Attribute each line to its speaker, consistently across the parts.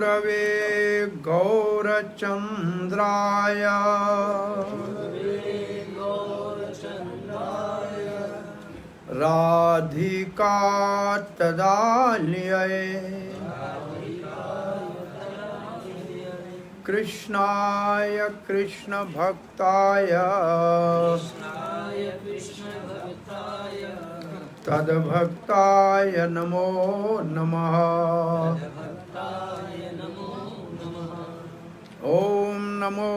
Speaker 1: गुरवे गौरचन्द्राय राधिकातदालये कृष्णाय कृष्णभक्ताय तद्भक्ताय नमो नमः। ओम नमो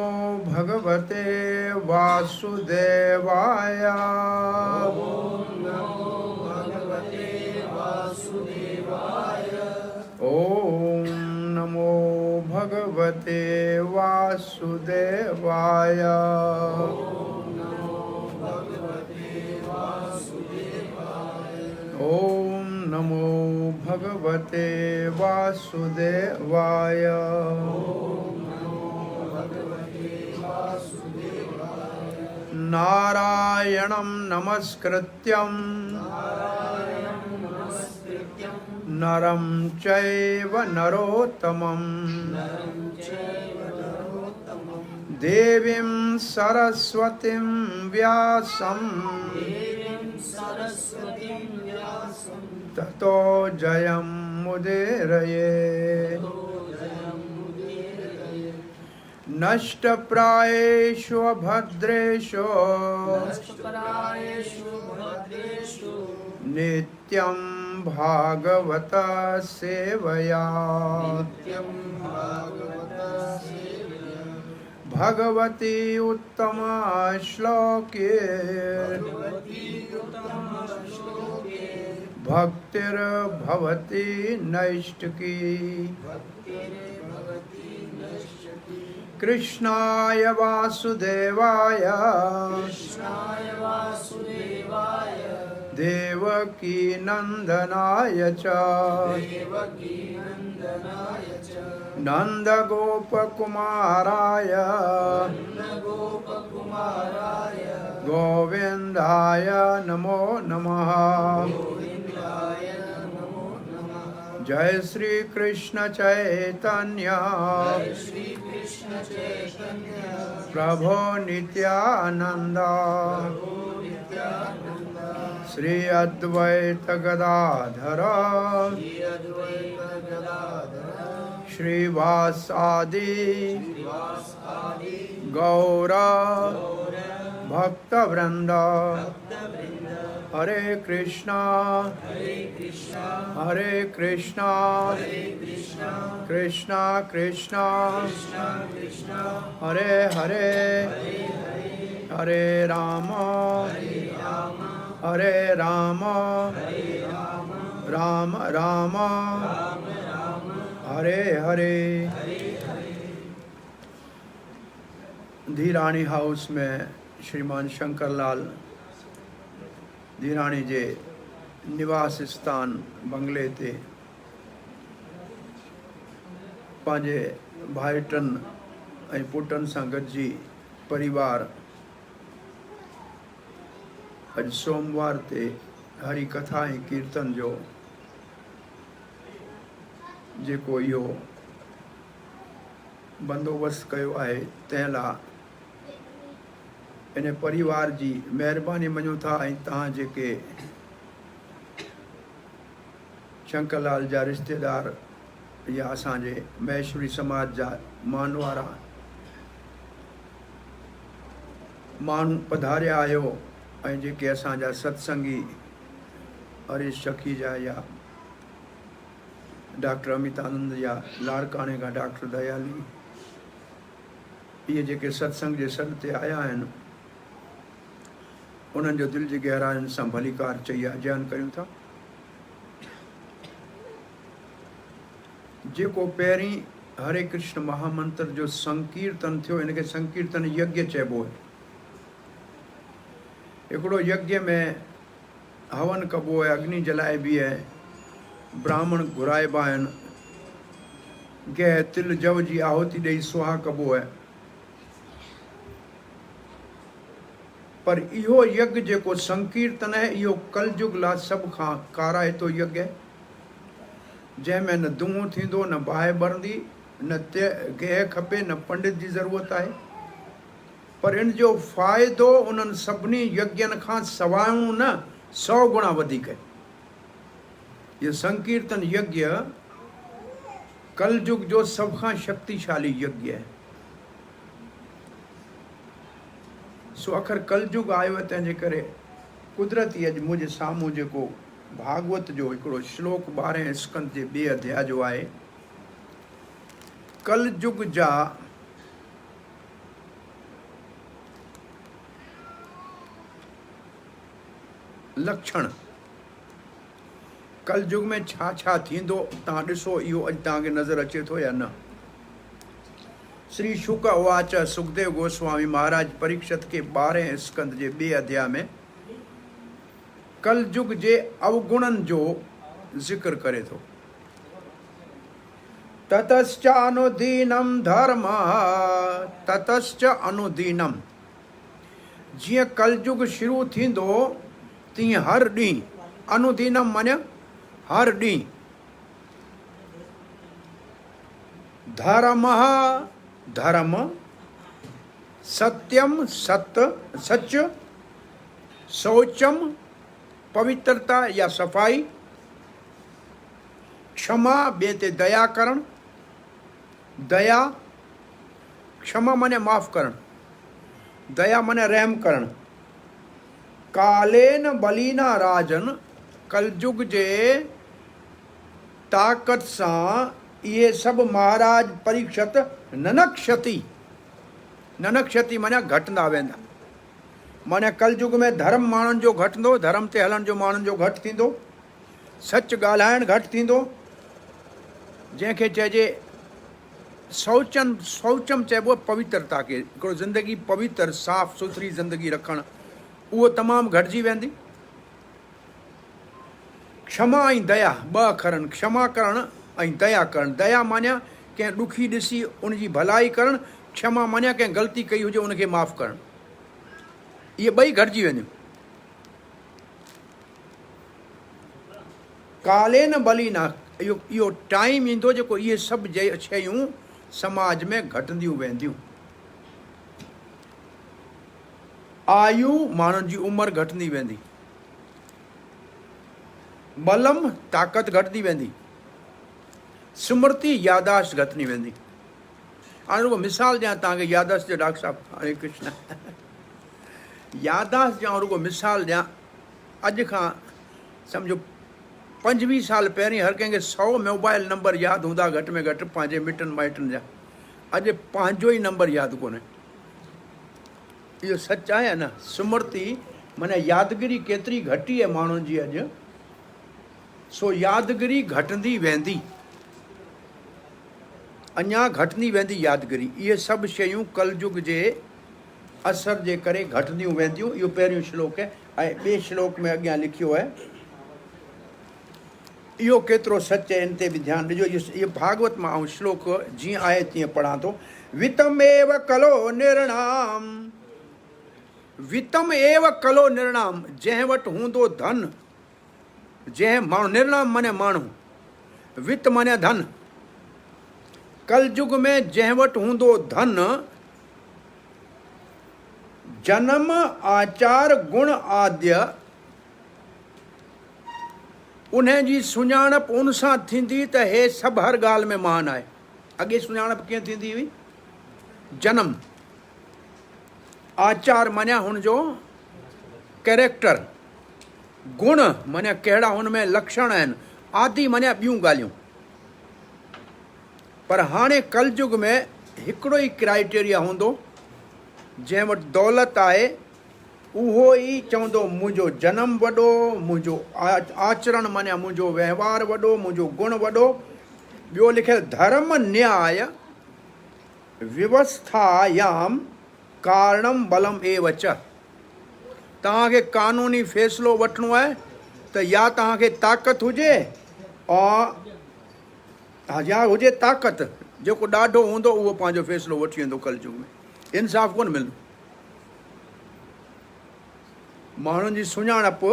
Speaker 1: भगवते वासुदेवाय। ओम नमो भगवते वासुदेवाय। ओम नमो भगवते वासुदेवाय। नारायणं नमस्कृत्यं नरं चैव नरोत्तमं देवीं सरस्वतीं व्यासं ततो जयं मुदीरये। नष्टप्रायेषु भद्रेषु नित्यं भागवत सेवया भगवती उत्तमा श्लोके भक्तिर्भवति नैष्टिकी। कृष्णाय वासुदेवाय देवकी नंदनाय च नंदगोपकुमाराय गोविंदाय नमो नमः। जय श्री कृष्ण चैतन्य प्रभो नित्यानंद श्री अद्वैत गदाधर श्रीवासादि गौर भक्तवृंद। हरे कृष्णा हरे कृष्णा कृष्णा कृष्णा हरे हरे हरे राम हरे राम राम राम हरे हरे। धीराणी हाउस में श्रीमान शंकरलाल धीराणी जे निवास स्थान बंगले ते पांजे भाइटन ऐं पुटन सां गॾिजी परिवार अॼु सोमवार ते हरी कथा ऐं कीर्तन जो जेको इहो बंदोबस्तु कयो आहे तंहिं लाइ इन परिवार जी महिरबानी मञूं था ऐं तव्हां जेके शंकरलाल जा रिश्तेदार या असांजे महेश्वरी समाज जा मान वारा माण्हू पधारिया आहियो ऐं जेके असांजा सत्संगी हरीश शकीजा या डॉक्टर अमितानंद या लाड़काणे का डॉक्टर दयाली ये जेके सत्संग जे सॾ ते आया आहिनि उन्हनि जो दिलि जी गहराइनि सां भलीकार चई अजयन कयूं था। जेको पहिरीं हरे कृष्ण महामंत्र जो संकीर्तन थियो इनके संकीर्तन यज्ञ चइबो आहे। हिकिड़ो यज्ञ में हवन कबो आहे, अग्नि जलाइबी आहे, ब्राह्मण घुराइबा आहिनि, गह तिल जव जी आहुति ॾेई सुहा कबो आहे। पर इहो यज्ञ जेको संकीर्तन है इहो कलयुग ला सब खां काराए तो यज्ञ है। जंहिंमें न दूंहों थींदो, न बाहि बरंदी, न गेह खपे, न पंडित जी ज़रूरत आहे। पर इन जो फ़ाइदो उन्हनि सभिनी यज्ञनि खां सवायूं न 100 गुणा वधीक आहे। इहो संकीर्तन यज्ञ कलयुग जो सभ खां शक्तिशाली यज्ञ आहे। सो आख़िर कलयुग आयो आहे, तंहिंजे करे कुदरती अॼु मुंहिंजे साम्हूं जेको भागवत जो हिकिड़ो श्लोक 12 स्कंद जे 2 अध्याय जो आहे, कलयुग जा लक्षण, कलयुग में छा छा थींदो तव्हां ॾिसो, इहो अॼु तव्हांखे नज़र अचे थो या न। श्री शुक उवाच, सुखदेव गोस्वामी महाराज परीक्षित के 12 स्कंद जे 2 अध्याय में कलयुग जे अवगुणनि जो ज़िक्र करे थो। ततश्च अनुदीनम धर्म, ततश्च अनुदीनम, जीअं कलयुग शुरू थींदो तीअं हर ॾींहुं, अनुदीनम माने हर ॾींहुं, धर्म धर्म, सत्यम सत्य सच, शौचम पवित्रता या सफ़ाई, क्षमा ॿिए ते दया करणु, दया, क्षमा माने माफ़ करणु, दया माने रहम करणु। कालेन बलीना राजन, कलयुग जे ताक़त सां इहे सभु महाराज परीक्षित ननक्षति, ननक्षति माने घटंदा वेंदा। माने कलयुग में धर्म माण्हुनि जो घटंदो, धर्म ते हलण जो माण्हुनि जो घटि थींदो, सच ॻाल्हाइणु घटि थींदो, जंहिंखे चइजे शौचम चइबो आहे पवित्रता खे, हिकिड़ो ज़िंदगी पवित्र साफ़ सुथरी ज़िंदगी रखणु, उहो तमामु घटिजी वेंदी। क्षमा ऐं दया, 2 अखर आहिनि, क्षमा करणु ऐं दया करणु। दया मानिया कंहिं ॾुखी ॾिसी उनजी भलाई करणु, क्षमा मानिया कंहिं ग़लती कई हुजे उनखे माफ़ करणु। इहे 2 घटिजी वेंदियूं। कालेन बलीना, इहो टाइम ईंदो जेको इहे सभु शयूं समाज में घटंदियूं वेंदियूं। आयु, माण्हुनि जी उमिरि घटंदी वेंदी, बलम ताक़त घटंदी वेंदी, स्मृति यादाश्त घटंदी वेंदी। हाणे रुगो मिसाल ॾियां तव्हांखे यादाश्त जो, डॉक्टर साहब हरे कृष्ण, यादाश्त ॾियां, रुगो मिसाल ॾियां। अॼु खां सम्झो 25 साल पहिरीं हर कंहिंखे 100 मोबाइल नंबर यादि हूंदा घटि में घटि पंहिंजे मिटनि माइटनि जा। अॼु पंहिंजो ई नंबर यादि कोन्हे। इहो सच आहे न। स्मृति माना यादगिरी केतिरी घटी आहे माण्हुनि जी अॼु। सो यादगिरी घटंदी वेंदी, अञा घटंदी वेंदी यादगिरी। इहे सभु शयूं कलयुग जे असर जे करे घटंदियूं वेंदियूं। इहो पहिरियों श्लोक आहे। ऐं ॿिए श्लोक में अॻियां लिखियो आहे, इहो केतिरो सच आहे, इन ते बि ध्यानु ॾिजो। इहो भागवत मां ऐं श्लोक जीअं आहे तीअं पढ़ां थो। वितम एव कलो निर्णाम, वितम एव कलो निर्णाम, जंहिं वटि हूंदो धन, जंहिं माण्हू, निर्णाम माने माण्हू, वित माने धन। कलयुग में जंहिं वटि हूंदो धन, जन्म आचार गुण आद्य, उन जी सुञाणप उन सां थींदी त हे सभु हर ॻाल्हि में महान आहे। अॻे सुञाणप कीअं थींदी हुई? जनम, आचार माना हुनजो कैरेक्टर, गुण माना कहिड़ा हुन में लक्षण आहिनि, आदि माना ॿियूं ॻाल्हियूं। पर हाणे कलयुग में हिकिड़ो ई क्राइटेरिया हूंदो, जंहिं वटि दौलत आहे उहो ई चवंदो मुंहिंजो जनम वॾो, मुंहिंजो आचरण माना मुंहिंजो व्यवहार वॾो, मुंहिंजो गुण वॾो। ॿियो लिखियलु धर्म न्याय व्यवस्थायाम कारणम बलम एव च। तव्हांखे कानूनी फ़ैसिलो वठिणो आहे त या तव्हांखे ताक़त हुजे, और या हुजे ताक़त, जेको ॾाढो हूंदो उहो पंहिंजो फ़ैसिलो वठी वेंदो। कलयुग में इंसाफ़ कोन मिलंदो। माण्हुनि जी सुञाणप,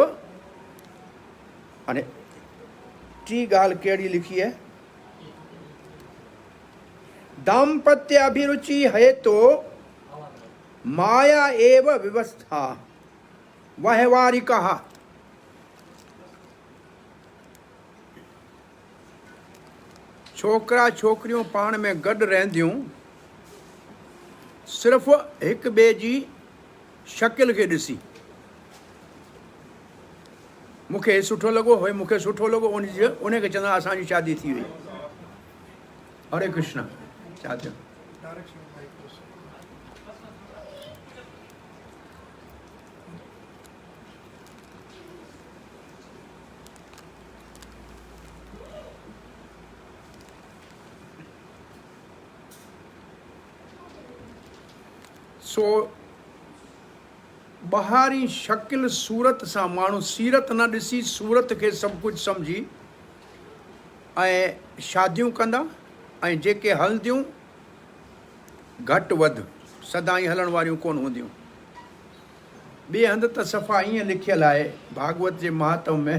Speaker 1: हाणे टी ॻाल्हि कहिड़ी लिखी है, दाम्पत्य अभिरुचि है तो माया एव व्यवस्था वहवारिका। छोकरा छोकिरियूं पाण में गॾु रहंदियूं सिर्फ़ु हिक ॿिए जी शकिल खे ॾिसी, मूंखे सुठो लॻो, होए मूंखे सुठो लॻो, उनखे चवंदा असांजी शादी थी वई। हरे कृष्ण। छा थियो? सो ॿाहिरी शकिल सूरत सां माण्हू सीरत न ॾिसी सूरत खे सभु कुझु सम्झी ऐं शादियूं कंदा, ऐं जेके हलंदियूं घटि वधि सदाईं हलण वारियूं कोन हूंदियूं। ॿिए हंधि त सफ़ा ईअं लिखियलु आहे भागवत जे महात्म में,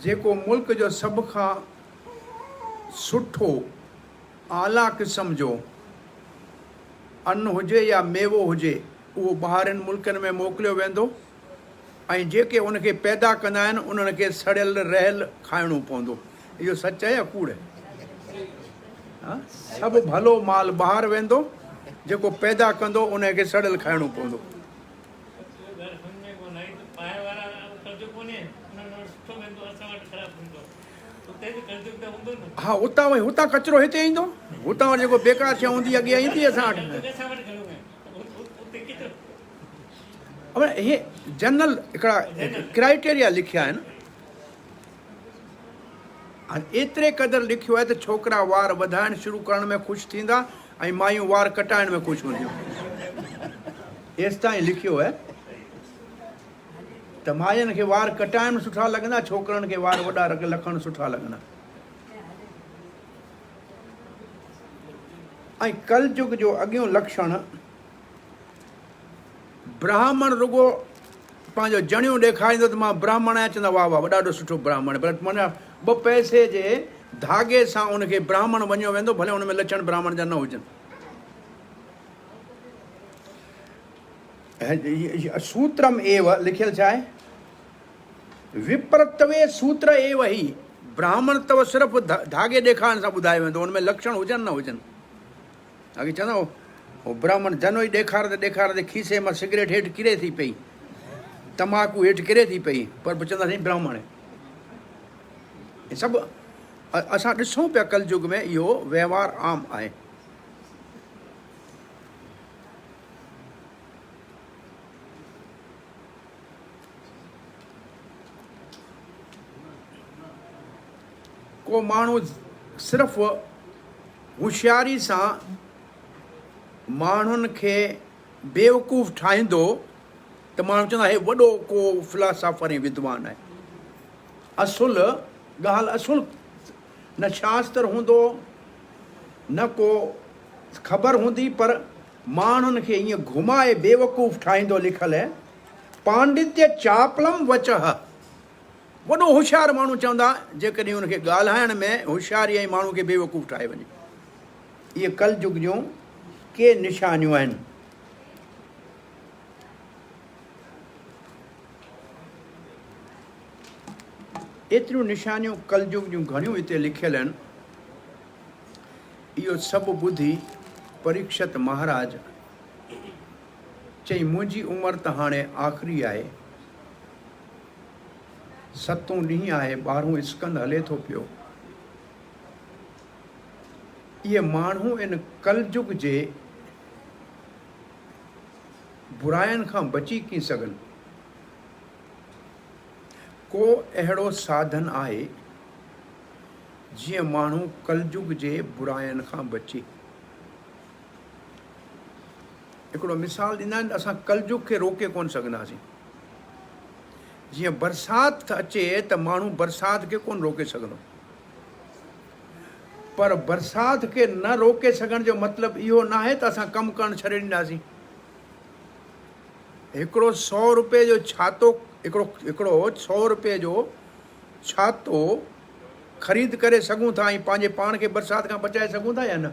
Speaker 1: जेको मुल्क जो सभ खां सुठो आला क़िस्म जो अन्न हुजे या मेवो हुजे उहो ॿाहिरनि मुल्कनि में मोकिलियो वेंदो, ऐं जेके उनखे पैदा कंदा आहिनि उन्हनि खे सड़ियल रहियल खाइणो पवंदो। इहो सच आहे या कूड़? सभु भलो माल ॿाहिरि वेंदो, जेको पैदा कंदो उनखे सड़ियल खाइणो पवंदो। हा, हुतां कचिरो हिते ईंदो, हुतां जेको बेकार शइ हूंदी अॻियां ईंदी असां वटि। हे जनरल हिकिड़ा क्राइटेरिया लिखिया आहिनि। एतिरे क़दुरु लिखियो आहे त छोकिरा वार वधाइण शुरू करण में ख़ुशि थींदा ऐं मायूं वार कटाइण में ख़ुशि हूंदियूं। एसि ताईं लिखियो आहे त मायुनि खे वार कटाइण सुठा लॻंदा, छोकिरनि खे वार वॾा लखण सुठा लॻंदा। ऐं कलयुग जो अॻियों लक्षण, ब्राह्मण रुगो पंहिंजो जणियूं ॾेखारींदो त मां ब्राह्मण आहियां, चवंदा वाह वाह ॾाढो सुठो ब्राह्मण, पर माना 2 पैसे जे धागे सां उनखे ब्राह्मण वञियो वेंदो, भले हुन में लक्षण ब्राह्मण जा न हुजनि। सूत्रम एव लिखियलु छा आहे, विप्रतवे सूत्र एव ही, ब्राह्मण अथव सिर्फ़ु धागे ॾेखारण सां ॿुधायो वेंदो, हुन में लक्षण हुजनि न हुजनि। अॻे चवंदा हो ब्राह्मण जनो ई ॾेखारंदे ॾेखारंदे खीसे मां सिगरेट हेठि किरे थी पई, तम्बाकू हेठि किरे थी पई, पर चवंदासीं ब्राह्मण आहे। सभु असां ॾिसूं पिया कलयुग में इहो व्यवहार आम आहे। को माण्हू सिर्फ़ु होशियारी सां माण्हुनि खे बेवकूफ़ ठाहींदो त माण्हू चवंदा हे वॾो को फिलासफ़र ऐं विद्वान आहे। असुल ॻाल्हि असुल न शास्त्र हूंदो न को ख़बर हूंदी, पर माण्हुनि खे ईअं घुमाए बेवकूफ़ ठाहींदो। लिखियलु आहे पांडित्य चापलम वचह, वॾो होशियारु माण्हू चवंदा जेकॾहिं हुनखे ॻाल्हाइण में होशियारी ऐं माण्हू खे बेवकूफ़ ठाहे वञे। इहे कलयुग जूं के निशानियूं आहिनि। एतिरियूं निशानियूं कलयुग जूं घणियूं हिते लिखियलु आहिनि। इहो सभु ॿुधी परीक्षित महाराज चई मुंहिंजी उमिरि त हाणे आख़िरी आहे, 7 ॾींहं आहे, 12 स्कंद हले थो पियो। इहे माण्हू इन कलयुग जे बुराइनि खां बची कीअं सघनि? को अहिड़ो साधन आहे जीअं माण्हू कलयुग जे बुराइनि खां बचे? हिकिड़ो मिसाल ॾींदा आहिनि, असां कलयुग खे रोके कोन सघंदासीं। जीअं बरसाति अचे त माण्हू बरसाति खे कोन रोके सघंदो, पर बरसाति खे न रोके सघण जो मतिलबु इहो न आहे त असां कमु करणु छॾे ॾींदासीं। हिकिड़ो 100 रुपए जो छातो, हिकिड़ो 100 रुपए जो छातो ख़रीद करे सघूं था ऐं पंहिंजे पाण खे बरसाति खां बचाए सघूं था या न?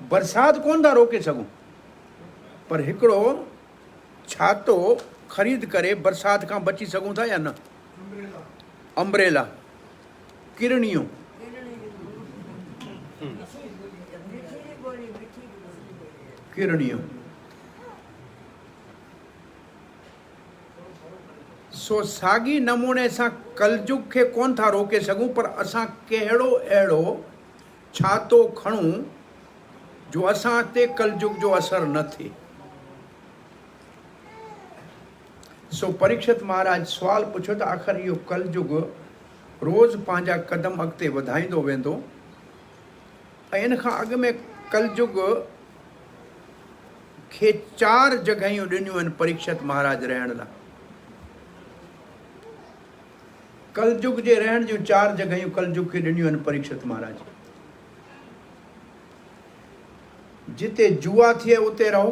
Speaker 1: बरसाति कोन था रोके सघूं, पर हिकिड़ो छातो ख़रीद करे बरसाति खां बची सघूं था या न? अम्ब्रेला, किरणियूं, किरणियूं। सो साॻी नमूने सां कलयुग खे कोन था रोके सघूं, पर असां कहिड़ो अहिड़ो छातो खणूं जो असां ते कलयुग जो असरु न थिए। सो परीक्षित महाराज सुवाल पुछियो त आख़िर इहो कलयुग रोज़ पंहिंजा क़दम अॻिते वधाईंदो वेंदो, ऐं इन खां अॻु में कलयुग खे 4 जॻहियूं ॾिनियूं आहिनि परीक्षित महाराज रहण लाइ। कलयुग जे रहण जूं 4 जॻहियूं कलयुग खे ॾिनियूं आहिनि परीक्षित महाराज। जिते जुआ थिए उते रहो,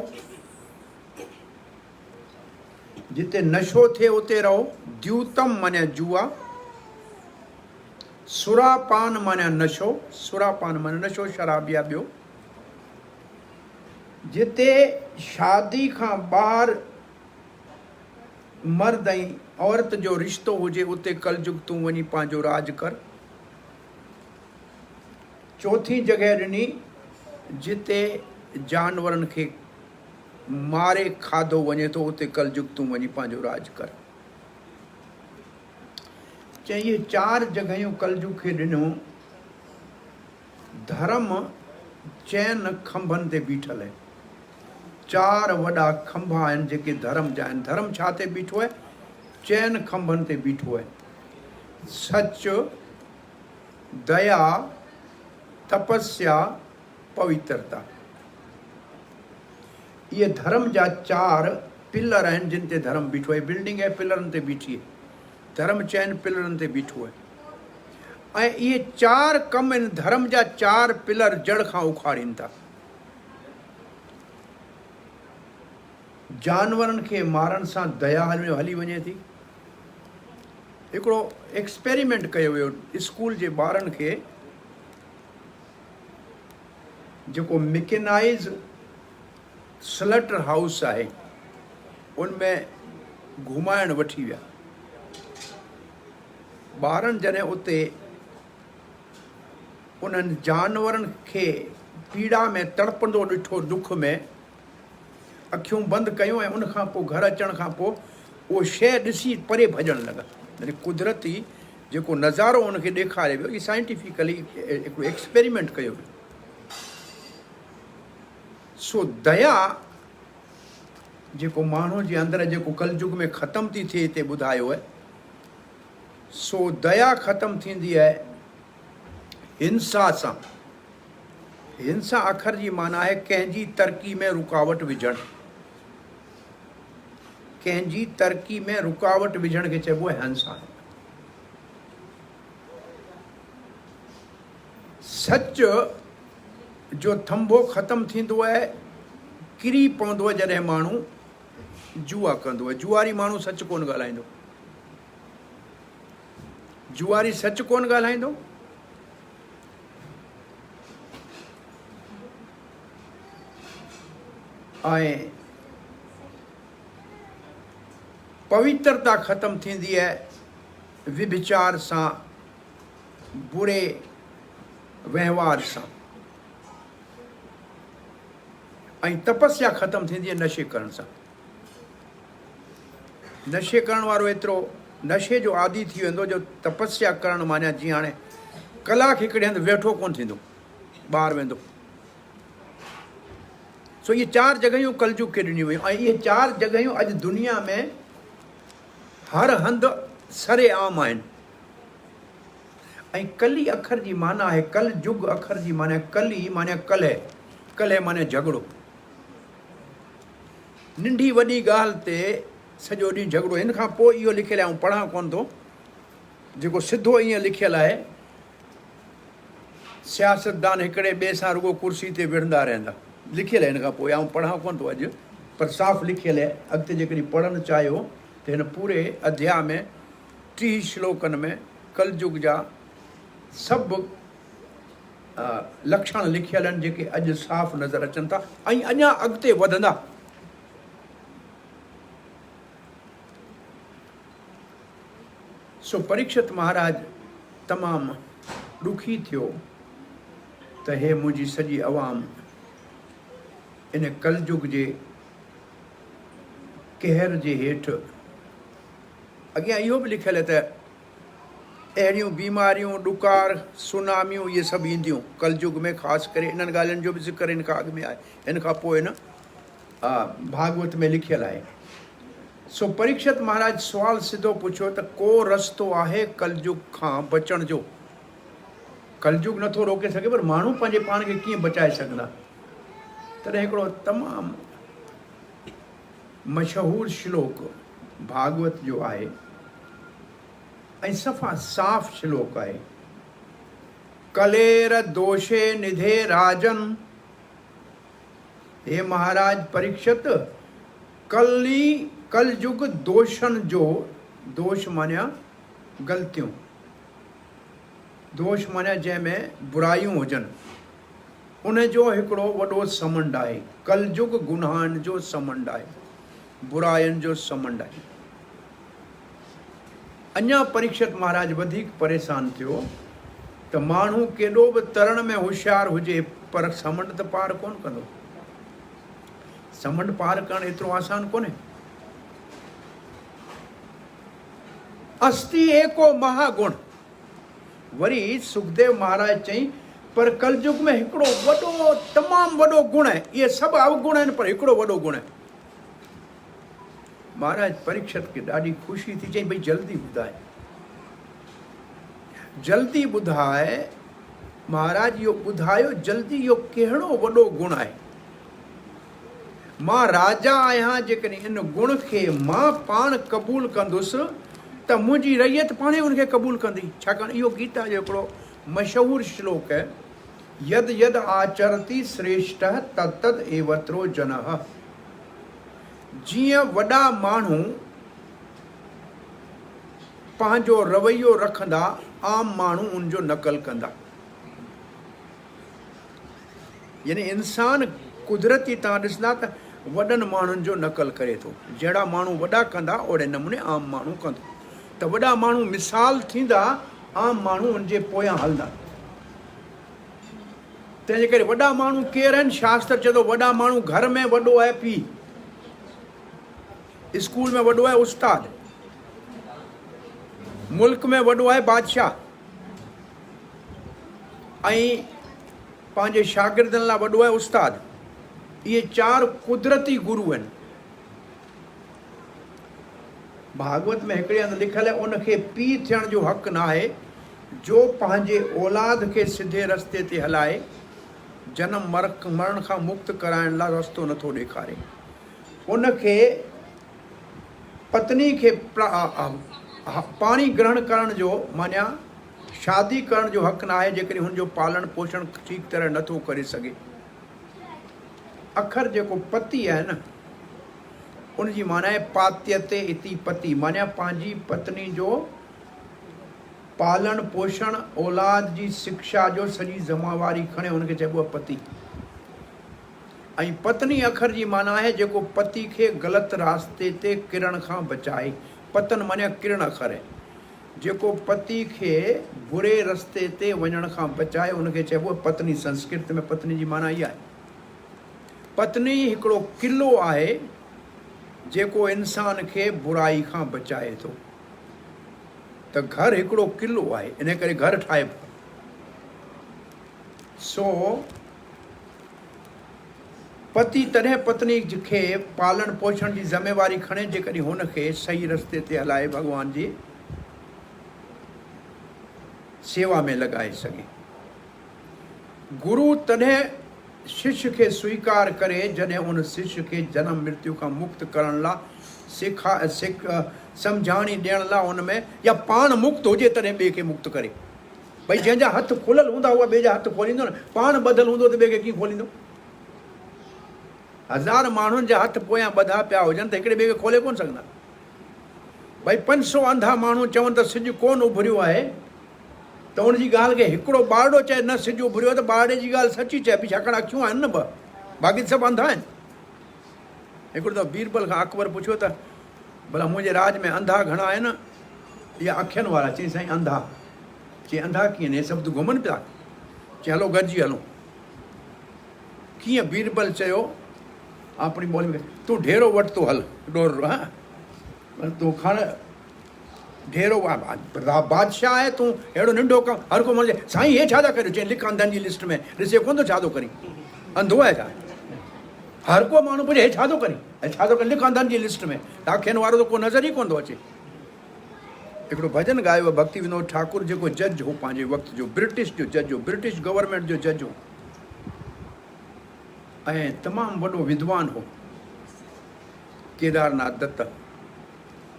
Speaker 1: जिते नशो थिए उते रहो, द्यूतम माने जुआ, सुरापान माने नशो, सुरापान माने नशो, शराब या ॿियो। जिते शादी खां ॿाहिरि मर्द ऐं औरत जो रिश्तो हुजे उते कलयुग तूं वञी पंहिंजो राज कर। चौथी जॻह ॾिनी जिते जानवरनि खे मारे खाधो वञे थो उते कलयुग तूं वञी पंहिंजो राज कर। चई इहे 4 जॻहियूं कलयुग खे ॾिनियूं। धर्म चइनि खंभनि ते बीठल आहे, 4 वॾा खंभा आहिनि जेके धर्म जा आहिनि। धर्म छा ते बीठो आहे? चइनि खंभनि ते बीठो आहे। सच, दया, तपस्या, पवित्रता। ये धर्म जा 4 पिलर आहिनि जिन ते धर्म बीठो आहे। बिल्डिंग आहे, पिलरनि ते बीठी आहे। धर्म चइनि पिलरनि ते बीठो आहे। ऐं इहे 4 कम आहिनि, धर्म जा 4 पिलर जड़ खां उखाड़ीनि था। जानवरनि खे मारण सां दया हली वञे थी। हिकिड़ो एक्सपेरिमेंट कयो वियो स्कूल जे ॿारनि खे, जेको मिकेनाइज़ स्लटर हाउस आहे उनमें घुमाइण वठी विया। ॿारनि जॾहिं उते उन्हनि जानवरनि खे पीड़ा में तड़पंदो ॾिठो, दुख में, अखियूं बंदि कयूं ऐं उनखां पोइ घर अचण खां पोइ उहो शइ ॾिसी परे भॼण लॻा। यानी कुदरती जेको नज़ारो उनखे ॾेखारे वियो, इहो साइंटिफिकली हिकिड़ो एक्सपेरिमेंट कयो वियो। सो दया जेको माण्हू जे अंदरि जेको कलयुग में ख़तमु थी थिए हिते ॿुधायो आहे, सो दया ख़तमु थींदी आहे हिंसा सां। हिंसा अखर जी माना आहे कंहिंजी तरक़ी में रुकावट विझणु। कंहिंजी तरक़ी में रुकावट विझण खे चइबो आहे हिंसा। सच जो थंभो ख़तमु थींदो आहे, किरी पवंदो आहे जॾहिं माण्हू जुआ कंदो आहे। जुआरी माण्हू सच कोन ॻाल्हाईंदो। जुआरी सच कोन ॻाल्हाईंदो। ऐं पवित्रता ख़तमु थींदी आहे विभिचार सां, बुरे वहिंवार सां। ऐं तपस्या ख़तमु थींदी आहे नशे करण सां। नशे करण वारो एतिरो नशे जो आदी थी वेंदो जो तपस्या करण माना जीअं हाणे कलाक हिकिड़े हंधि वेठो कोन थींदो, ॿाहिरि वेंदो। सो इहे 4 जॻहियूं कलयुग खे ॾिनियूं वयूं। ऐं इहे 4 जॻहियूं अॼु दुनिया में हर हंधि सरे आम आहिनि। ऐं कली अखर जी माना आहे, कलयुग अखर जी माना कली माना कलह, कलह माना झगड़ो। नंढी वॾी ॻाल्हि ते सॼो ॾींहुं झगड़ो। हिन खां पोइ इहो लिखियलु आहे, ऐं पढ़ां कोन थो, जेको सिधो ईअं लिखियलु आहे, सियासतदान हिकिड़े ॿिए सां रुॻो कुर्सी ते विढ़ंदा रहंदा। लिखियलु आहे हिन खां पोइ, ऐं पढ़ां कोन थो अॼु। पर साफ़ लिखियल है। अॻिते जेकॾहिं पढ़णु चाहियो त हिन पूरे अध्याय में 30 श्लोकनि में कलयुग जा सभु लक्षण लिखियल आहिनि जेके अॼु साफ़ नज़र अचनि था ऐं अञा अॻिते वधंदा। सो परीक्षित महाराज तमामु ॾुखी थियो त हे मुंहिंजी सॼी अवाम इन कलयुग जे कहर जे हेठि। अॻियां इहो बि लिखियल है त अहिड़ियूं बीमारियूं ॾुकार सुनामियूं इहे सभु ईंदियूं कलयुग में, ख़ासि करे इन्हनि ॻाल्हियुनि जो बि ज़िक्र हिन खां अॻु में आहे, हिन खां पोइ हिन भागवत में लिखियल आहे। सो परीक्षित महाराज सुवाल सिधो पुछियो त को रस्तो आहे कलयुग खां बचण जो? कलयुग नथो रोके सघे पर माण्हू पंहिंजे पाण खे कीअं बचाए सघंदा? तॾहिं हिकिड़ो तमामु मशहूरु श्लोक भागवत जो आहे ऐं सफ़ा साफ़ श्लोक आहे। कलेर दोषे निधे राजन, हे महाराज परीक्षित कलयुग दोषनि जो, दोष मानिया ग़लतियूं, दोष मानिया जंहिंमें बुराइयूं हुजनि, उन जो हिकिड़ो वॾो समंड आहे। कलयुग गुनाहनि जो समंड आहे, बुराइनि जो समंड आहे। अञा परीक्षित महाराज वधीक परेशान थियो त माण्हू केॾो बि तरण में होशियारु हुजे पर समंड त पार कोन कंदो। समंड पार करणु एतिरो आसान कोन्हे। अस्ति एको महागुण, वरी सुखदेव महाराज चई पर कलयुग में हिकिड़ो वॾो तमामु वॾो गुण आहे। इहे सभु अवगुण आहिनि पर हिकिड़ो वॾो गुण आहे। महाराज परीक्षित खे ॾाढी ख़ुशी थी, चई भई जल्दी ॿुधाए, जल्दी ॿुधाए। महाराज इहो ॿुधायो जल्दी, इहो कहिड़ो वॾो गुण आहे? मां राजा आहियां, जेकॾहिं इन गुण खे मां पाण क़बूल कंदुसि त मुंहिंजी रैयत पाणे उनखे क़बूल कंदी। छाकाणि इहो गीता जो हिकिड़ो मशहूरु श्लोक है, यद यद आचरति श्रेष्ठ तद तद एवत्रो जनः। जीअं वॾा माण्हू पंहिंजो रवैयो रखंदा, आम माण्हू उनजो नकल कंदा। यानी इंसान कुदरती तव्हां ॾिसंदा त वॾनि माण्हुनि जो नकल करे थो। जहिड़ा माण्हू वॾा कंदा ओड़े नमूने आम माण्हू कंदो। त वॾा माण्हू मिसाल थींदा, आम माण्हू उनजे पोयां हलंदा। तंहिंजे करे वॾा माण्हू केरु आहिनि? शास्त्र चए थो वॾा माण्हू घर में वॾो आहे पीउ, स्कूल में वॾो आहे उस्ताद, मुल्क में वॾो आहे बादशाह, ऐं पंहिंजे शागिर्दनि लाइ वॾो आहे उस्ताद। इहे 4 कुदरती गुरू आहिनि। भागवत में हिकिड़े हंधि लिखियल आहे उनखे पीउ थियण जो हक़ न आहे जो पंहिंजे औलाद खे सिधे रस्ते ते हलाए, जनम मरण खां मुक्त कराइण लाइ रस्तो नथो ॾेखारे। उनखे पत्नी खे पाणी ग्रहण करण जो मानिया शादी करण जो हक़ न आहे जेकॾहिं हुनजो पालन पोषण ठीक तरह नथो करे सघे। अखर जेको पति आहे न, उनजी माना आहे पात्यते इति पति, माना पंहिंजी पत्नी जो पालन पोषण, औलाद जी शिक्षा जो सॼी ज़िम्मेवारी खणे, उनखे चइबो आहे पति। ऐं पत्नी अखर जी माना आहे जेको पति खे ग़लति रास्ते ते किरण खां बचाए। पतन माना किरण अखर आहे, जेको पति खे बुरे रस्ते ते वञण खां बचाए, उनखे चइबो आहे पत्नी। संस्कृत में पत्नी जी माना इहा आहे। पत्नी हिकिड़ो किलो आहे जेको इंसान खे बुराई खां बचाए थो। त घर हिकिड़ो किलो आहे, इन करे घर ठाहिबो। सो पति तॾहिं पत्नी खे पालन पोषण जी ज़िम्मेवारी खणे जेकॾहिं हुनखे सही रस्ते ते हलाए, भॻवान जी सेवा में लॻाए सघे। गुरु तॾहिं शिष्य खे स्वीकार करे जॾहिं उन शिष्य खे जनम मृत्यु खां मुक्त करण लाइ सम्झाणी ॾियण लाइ उन में, या पाण मुक्त हुजे तॾहिं ॿिए खे मुक्त करे। भई जंहिंजा हथ खुलियल हूंदा उहा ॿिए जा हथ खोलींदो न, पाण ॿधल हूंदो त ॿिए खे कीअं खोलींदो? 1000 माण्हुनि जा हथ पोयां ॿधा पिया हुजनि त हिकिड़े ॿिए खे खोले कोन सघंदा। भई 500 अंधा माण्हू चवनि त सिॼु कोन उभरियो आहे त उनजी ॻाल्हि खे हिकिड़ो ॿारड़ो चए न सिॼु उभरियो आहे त ॿारड़े जी ॻाल्हि सची चए पई, छाकाणि अखियूं आहिनि न ॿ, बाक़ी सभु अंधा आहिनि। हिकिड़ो दफ़ो बीरबल खां अकबर पुछियो त भला मुंहिंजे राज में अंधा घणा आहिनि? इहा अखियुनि वारा। चई साईं अंधा। चई अंधा कीअं न, सभु घुमनि पिया। चई हलो गॾिजी हलूं। कीअं? बीरबल चयो अपनी ॿोली में, तूं ढेरो वटि तो हल डोर, हा तूं खण ढेरो, बादशाह आहे तूं, अहिड़ो नंढो कमु हर को माण्हू चए साईं हे छा था करियो? चई लिख अंधनि जी लिस्ट में, ॾिसे कोन थो छा थो करी, अंधो आहे छा? हर को माण्हू पुछे हे छा थो करी, ऐं छा थो करी, लिख अंधनि जी लिस्ट में। अखियुनि वारो त को नज़र ई कोन थो अचे। हिकिड़ो भॼन गायो भक्ति विनोद ठाकुर, जेको जज हो पंहिंजे वक़्त जो, ब्रिटिश जो जज हो, ब्रिटिश गवर्नमेंट जो जज हो ऐं तमामु वॾो विद्वान हो, केदारनाथ दत्त।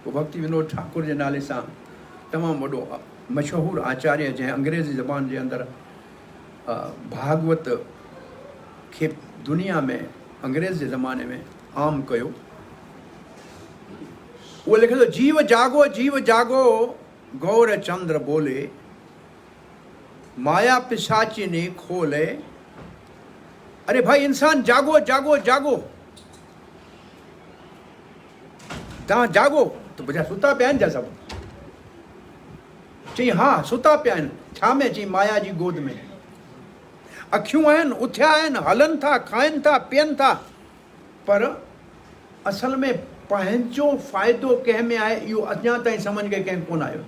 Speaker 1: वो भक्ति विनोद ठाकुर जे नाले सां तमामु वॾो मशहूरु आचार्य, जंहिं अंग्रेज़ी ज़बान जे अंदरि भागवत खे दुनिया में अंग्रेज़ जे ज़माने में आम कयो। उहो लिखे थो, जीव जागो गौर चंद्र बोले, माया पिशाची ने खोले। अरे भाई इंसान जागो जागो जागो, तव्हां जागो। त बुझा सुता पिया आहिनि छा सभु? चई हा सुता पिया आहिनि। छा में? चई माया जी गोद में। अखियूं आहिनि, उथिया आहिनि, हलनि था, खाइनि था, पीअनि था, पर असल में पंहिंजो फ़ाइदो कंहिं में आहे इहो अञा ताईं सम्झ के कंहिं कोन आयो।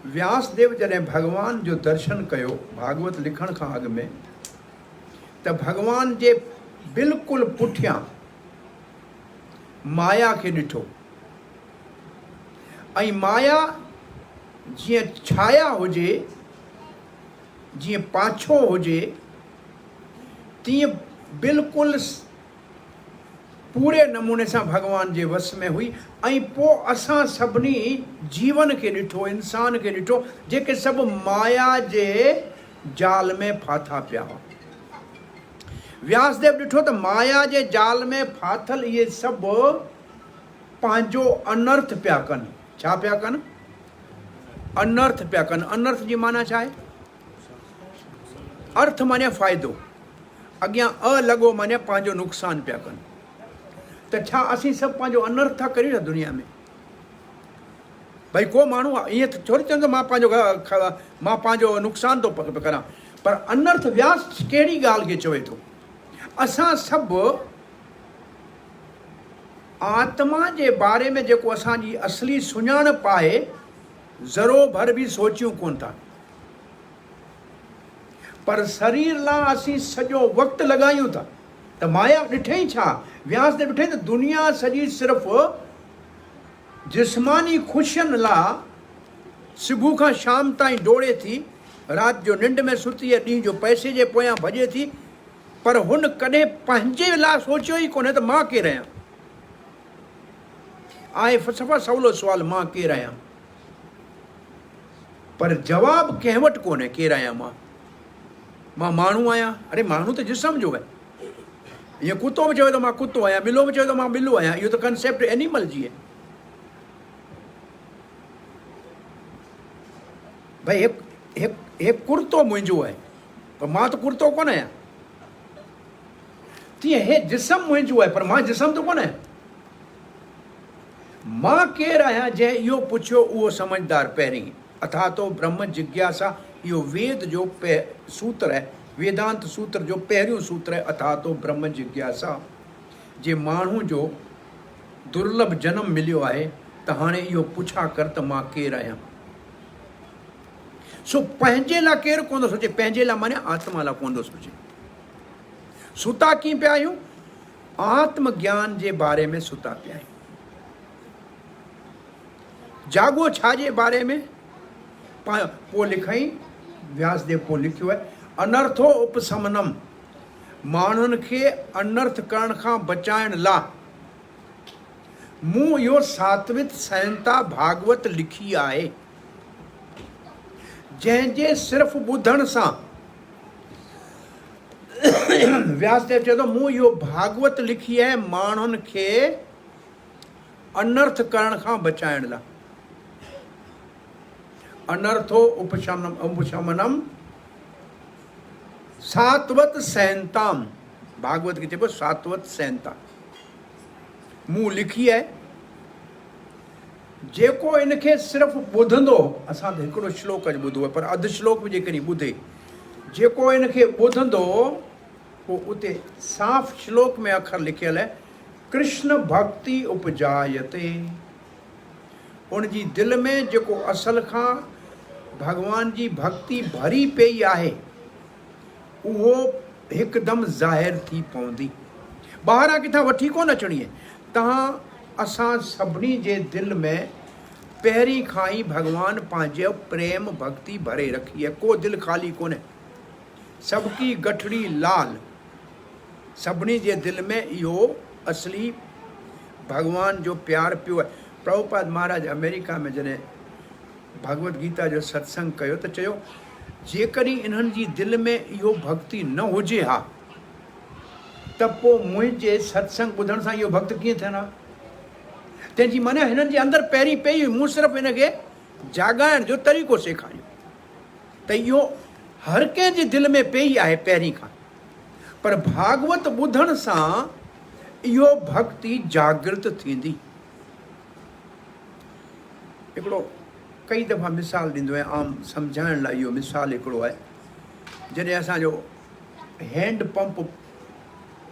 Speaker 1: व्यासदेव जॾहिं भॻवान जो दर्शन कयो भागवत लिखण खां अॻु में, त भॻवान जे बिल्कुलु पुठियां माया खे ॾिठो, ऐं माया जीअं छाया हुजे, जीअं पाछो हुजे, तीअं बिल्कुलु पूरे नमूने सां भॻवान जे वस में हुई। ऐं पोइ असां सभिनी जीवन खे ॾिठो, इंसान खे ॾिठो, जेके सभु माया जे जाल में फाथा पिया हुआ। व्यासदेव ॾिठो त माया जे जाल में फाथल इहे सभु पंहिंजो अनर्थ पिया कनि। छा पिया कनि? अनर्थ पिया कनि। अनर्थ जी माना छा आहे? अर्थ माने फ़ाइदो, अॻियां लॻो माने पंहिंजो नुक़सानु पिया कनि। त छा असीं सभु पंहिंजो अनर्थ था करियूं न दुनिया में? भई को माण्हू ईअं त थोरी चवंदो मां पंहिंजो नुक़सानु थो करां, पर अनर्थ व्यास कहिड़ी ॻाल्हि खे चवे थो? असां सभु आत्मा जे बारे में जेको असांजी असली सुञाणप आहे, ज़रो भर बि सोचियूं कोन था, पर शरीर लाइ असीं सॼो वक़्तु लॻायूं था। त माया ॾिठई छा? व्यास ने ॾिठई त दुनिया सॼी सिर्फ़ु जिस्मानी ख़ुशियुनि लाइ सुबुह खां शाम ताईं डोड़े थी, राति जो निंड में सुती आहे, ॾींहं जो पैसे जे पोयां भॼे थी, पर हुन कॾहिं पंहिंजे लाइ सोचियो ई कोन्हे त मां केरु आहियां। आहे सफ़ा सवलो सुवालु, मां केरु आहियां, पर जवाबु कंहिं वटि कोन्हे केरु आहियां मां। माण्हू आहियां, अरे माण्हू त जिस्म जो आहे। ईअं कुतो बि चवे त मां कुतो आहियां, ॿिलो बि चवे त मां ॿिलो आहियां, इहो त कंसेप्ट एनिमल जी आहे। भई हिकु कुर्तो मुंहिंजो आहे, पर मां त कुर्तो कोन आहियां। तीअं हे जिस्म मुंहिंजो आहे, पर मां जिस्म त कोन आहियां। मां केरु आहियां जंहिं इहो पुछियो उहो समझदार पहिरीं। अथा तो ब्रह्म जिज्ञासा, इहो वेद जो सूत्र आहे, वेदांत सूत्र जो पहिरियों सूत्र आहे, अथा तो ब्रह्म जिज्ञासा। जे माण्हू जो दुर्लभ जनम मिलियो आहे त हाणे इहो पुछा कर त मां केरु आहियां। सो पंहिंजे लाइ केरु कोन थो सोचे, पंहिंजे लाइ माने आत्मा लाइ कोन थो सोचे। सुता कीअं पिया आहियूं? आत्मज्ञान जे बारे में सुता पिया आहियूं। जागो छा जे बारे में? पोइ लिखई व्यासदेव, पोइ लिखियो आहे अनर्थो उपशमनम, माण्हुनि खे अनर्थ करण खां बचाइण लाइ मूं इहो सात्वित संहिता भागवत लिखी आहे, जंहिंजे सिर्फ़ु ॿुधण सां व्यासदेव चए थो मूं इहो भागवत लिखी आहे माण्हुनि खे अनर्थ करण खां बचाइण लाइ। अनर्थो उपशमनम सात्वत सहनताम, भागवत खे चइबो सात्वत सहनता। मूं लिखी आहे, जेको इनखे सिर्फ़ु ॿुधंदो, असां त हिकिड़ो श्लोक अॼु ॿुधो आहे पर अधु श्लोक बि जेकॾहिं ॿुधे, जेको इनखे ॿुधंदो पोइ उते साफ़ श्लोक में अखर लिखियल आहे कृष्ण भक्ति उपजायते। उनजी दिलि में जेको असल खां भॻवान जी भक्ति भरी पई आहे उहो हिकदमि ज़ाहिर थी पवंदी, ॿाहिरां किथां वठी कोन अचणी आहे। तव्हां असां सभिनी जे दिलि में पहिरीं खां ई भॻवानु पंहिंजो प्रेम भक्ति भरे रखी आहे, को दिलि ख़ाली कोन्हे, सबकी गठड़ी लाल। सभिनी जे दिलि में इहो असली भॻवान जो प्यारु पियो आहे। प्रभुपाद महाराज अमेरिका में जॾहिं भगवत गीता जो सत्संग कयो त चयो जेकॾहिं इन्हनि जी दिलि में इहो भक्ति न हुजे हा त पोइ मुंहिंजे सत्संग ॿुधण सां इहो भक्त कीअं थियनि हा। तंहिंजी माना हिननि जे अंदरि पहिरीं पई, मूं सिर्फ़ु हिनखे जाॻाइण जो तरीक़ो सेखारियो त इहो हर कंहिंजे दिलि में पई आहे पहिरीं खां, पर भागवत ॿुधण सां इहो भक्ति जागृत थींदी। हिकिड़ो कई दफ़ा मिसाल ॾींदो आहियां, आम सम्झाइण लाइ इहो मिसाल हिकिड़ो आहे। जॾहिं असांजो हैंड पंप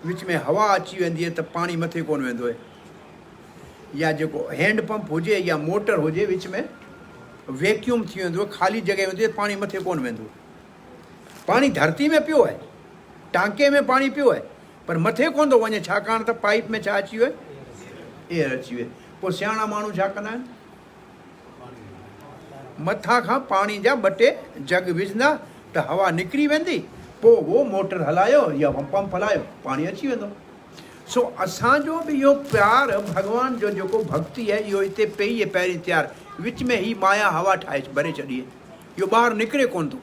Speaker 1: विच में हवा अची वेंदी आहे त पाणी मथे कोन वेंदो आहे, या जेको हैंड पंप हुजे या मोटर हुजे विच में वैक्यूम थी वेंदो आहे, ख़ाली जॻह हूंदी आहे, पाणी मथे कोन वेंदो। पाणी धरती में पियो आहे, टांके में पाणी पियो आहे, पर मथे कोन थो वञे, छाकाणि त पाइप में छा अची वियो आहे, एयर अची वियो। पोइ सियाणा माण्हू छा कंदा आहिनि, मथां खां पाणी जा ॿ टे जग विझंदा त हवा निकिरी वेंदी, पोइ उहो मोटर हलायो या पंप हलायो, पाणी अची वेंदो। सो असांजो बि इहो प्यारु भॻवान जो जेको भक्ति आहे इहो हिते पई आहे पहिरीं तयारु, विच में ही माया हवा ठाहे भरे छॾी आहे, इहो ॿाहिरि निकिरे कोन थो।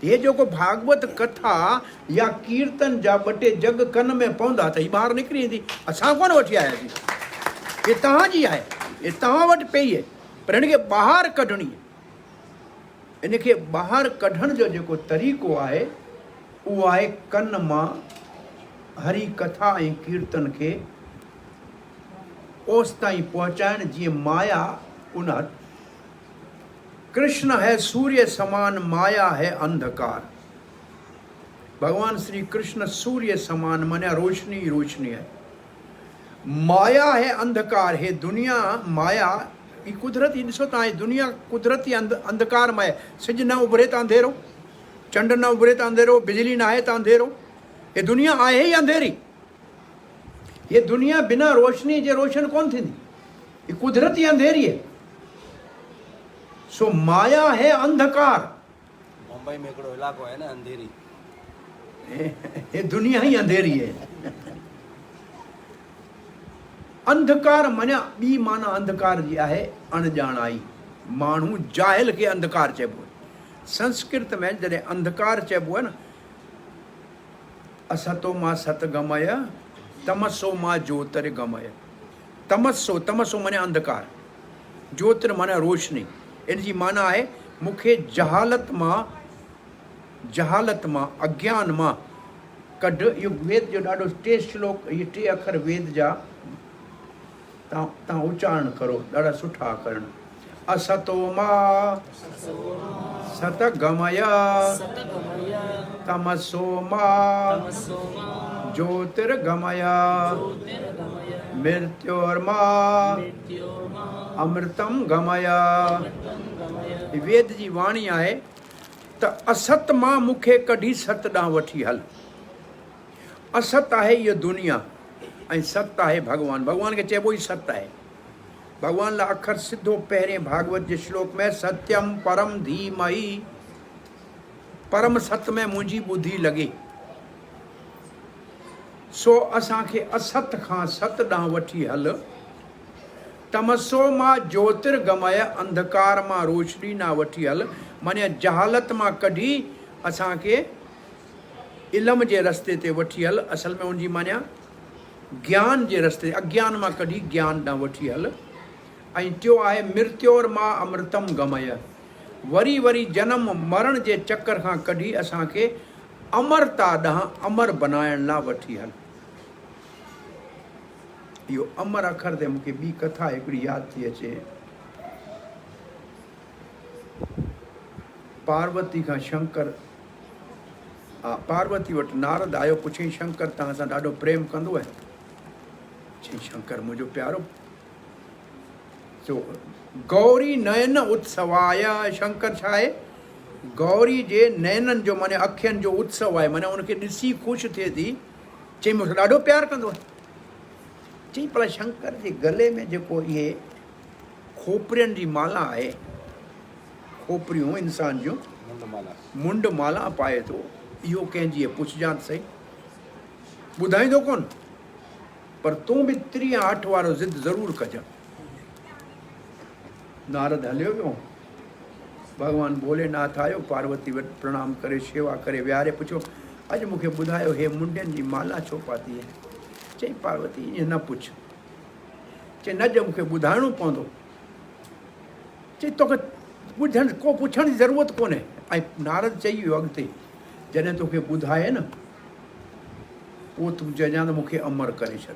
Speaker 1: हे जेको भागवत कथा या कीर्तन जा ॿ टे जग कन में पवंदा त हीअ ॿाहिरि निकिरी ईंदी। असां कोन वठी आयासीं, हे तव्हांजी आहे, हे तव्हां वटि पई आहे, पर हिनखे ॿाहिरि कढणी आहे। इनखे ॿाहिरि कढण जो जेको तरीक़ो आहे उहो आहे कन मां हरी कथा ऐं कीर्तन खे ओस ताईं पहुचाइण जीअं माया उन। कृष्ण है सूर्य समान, माया है अंधकार। भगवान श्री कृष्ण सूर्य समान माना रोशनी ही रोशनी है, माया है अंधकार। है दुनिया माया ही कुदरती, ॾिसो तव्हां दुनिया कुदरती अंधकारमय। सिज न उभरे त अंधेरो, चंड न उभरे त अंधेरो, बिजली न आहे त अंधेरो, ये दुनिया आहे ही अंधेरी। ये दुनिया बिना रोशनी जे रोशन कोन थींदी, ये कुदरती अंधेरी है। सो माया है अंधकार।
Speaker 2: मुंबई में हिकिड़ो इलाको आहे न अंधेरी,
Speaker 1: ये दुनिया ही अंधेरी है। अंधकार माना ॿी माना अंधकार जी आहे अणॼाणाई। माण्हू जाहिल खे अंधकार चइबो आहे। संस्कृत में जॾहिं अंधकार चइबो आहे न, असतो मां सतगमय तमसो मां ज्योतिर्गमय। तमसो, तमसो माना अंधकार, ज्योतिर माना रोशनी। इन जी माना आहे मूंखे जहालत मां अज्ञान मां कढ। इहो वेद जो ॾाढो टे श्लोक, इहे टे अखर वेद जा तव्हां उच्चारण करो, ॾाढा सुठा अखर। असतो मां सतगमय तमसो मां ज्योतिर्गमय मृत्योर्मा अमृतम गमय। वेद जी वाणी आहे त असत मां मूंखे कढी सत ॾांहुं वठी हल। असत आहे इहा दुनिया ऐं सत आहे भॻवानु। भॻवान खे चइबो ई सत आहे। भॻवान लाइ अखर सिधो पहिरें भागवत जे श्लोक में सत्यम परम धीमहि, परम सत में मुंहिंजी ॿुधी लॻे। सो असांखे असत खां सत ॾांहुं वठी हल। तमसो मां ज्योतिर्गमय, अंधकार मां रोशनी ना वठी हल, माने जहालत मां कढी असांखे इल्म जे रस्ते ते वठी हल, असल में उनजी मान्या ज्ञान जे रस्ते, अज्ञान मां कढी ज्ञान ॾांहुं वठी हल। ऐं टियों आहे मृत्योर मां अमृतम गमय, वरी वरी जनम मरण जे चक्कर खां कढी असांखे अमरता ॾांहुं अमर बनाइण लाइ वठी हल। इहो अमर अखर ते मूंखे ॿी कथा हिकिड़ी यादि थी अचे। पार्वती खां शंकर, पार्वती वटि नारद आयो, पुछई शंकर तव्हां सां ॾाढो प्रेम कंदो आहे? चई शंकर मुंहिंजो प्यारो। सो गौरी नयन उत्सवाय, शंकर छा आहे? गौरी जे नयननि जो माने अखियुनि जो उत्सव आहे, माने उनखे ॾिसी ख़ुशि थिए थी। चई मूंखे ॾाढो प्यारु कंदो आहे। चई पर शंकर जे गले में जेको इहे खोपरियुनि जी माला आहे, खोपरियूं इंसान जूं मुंड माला पाए थो, इहो कंहिंजी पुछजांइ सही, ॿुधाईंदो कोन, पर तूं बि 38 वारो ज़िद ज़रूरु कजां। नारद हलियो वियो, भॻवानु भोलेनाथ आयो, पार्वती वटि प्रणाम करे शेवा करे विहारे पुछियो अॼु मूंखे ॿुधायो हे मुंडियुनि जी माला छो पाती आहे? चई पार्वती ईअं न पुछ। चई न जो मूंखे ॿुधाइणो पवंदो। चई तोखे ॿुधण को पुछण जी ज़रूरत कोन्हे। ऐं नारद चई वियो अॻिते, जॾहिं तोखे ॿुधाए न पोइ तूं चइजां त मूंखे अमर करे छॾ।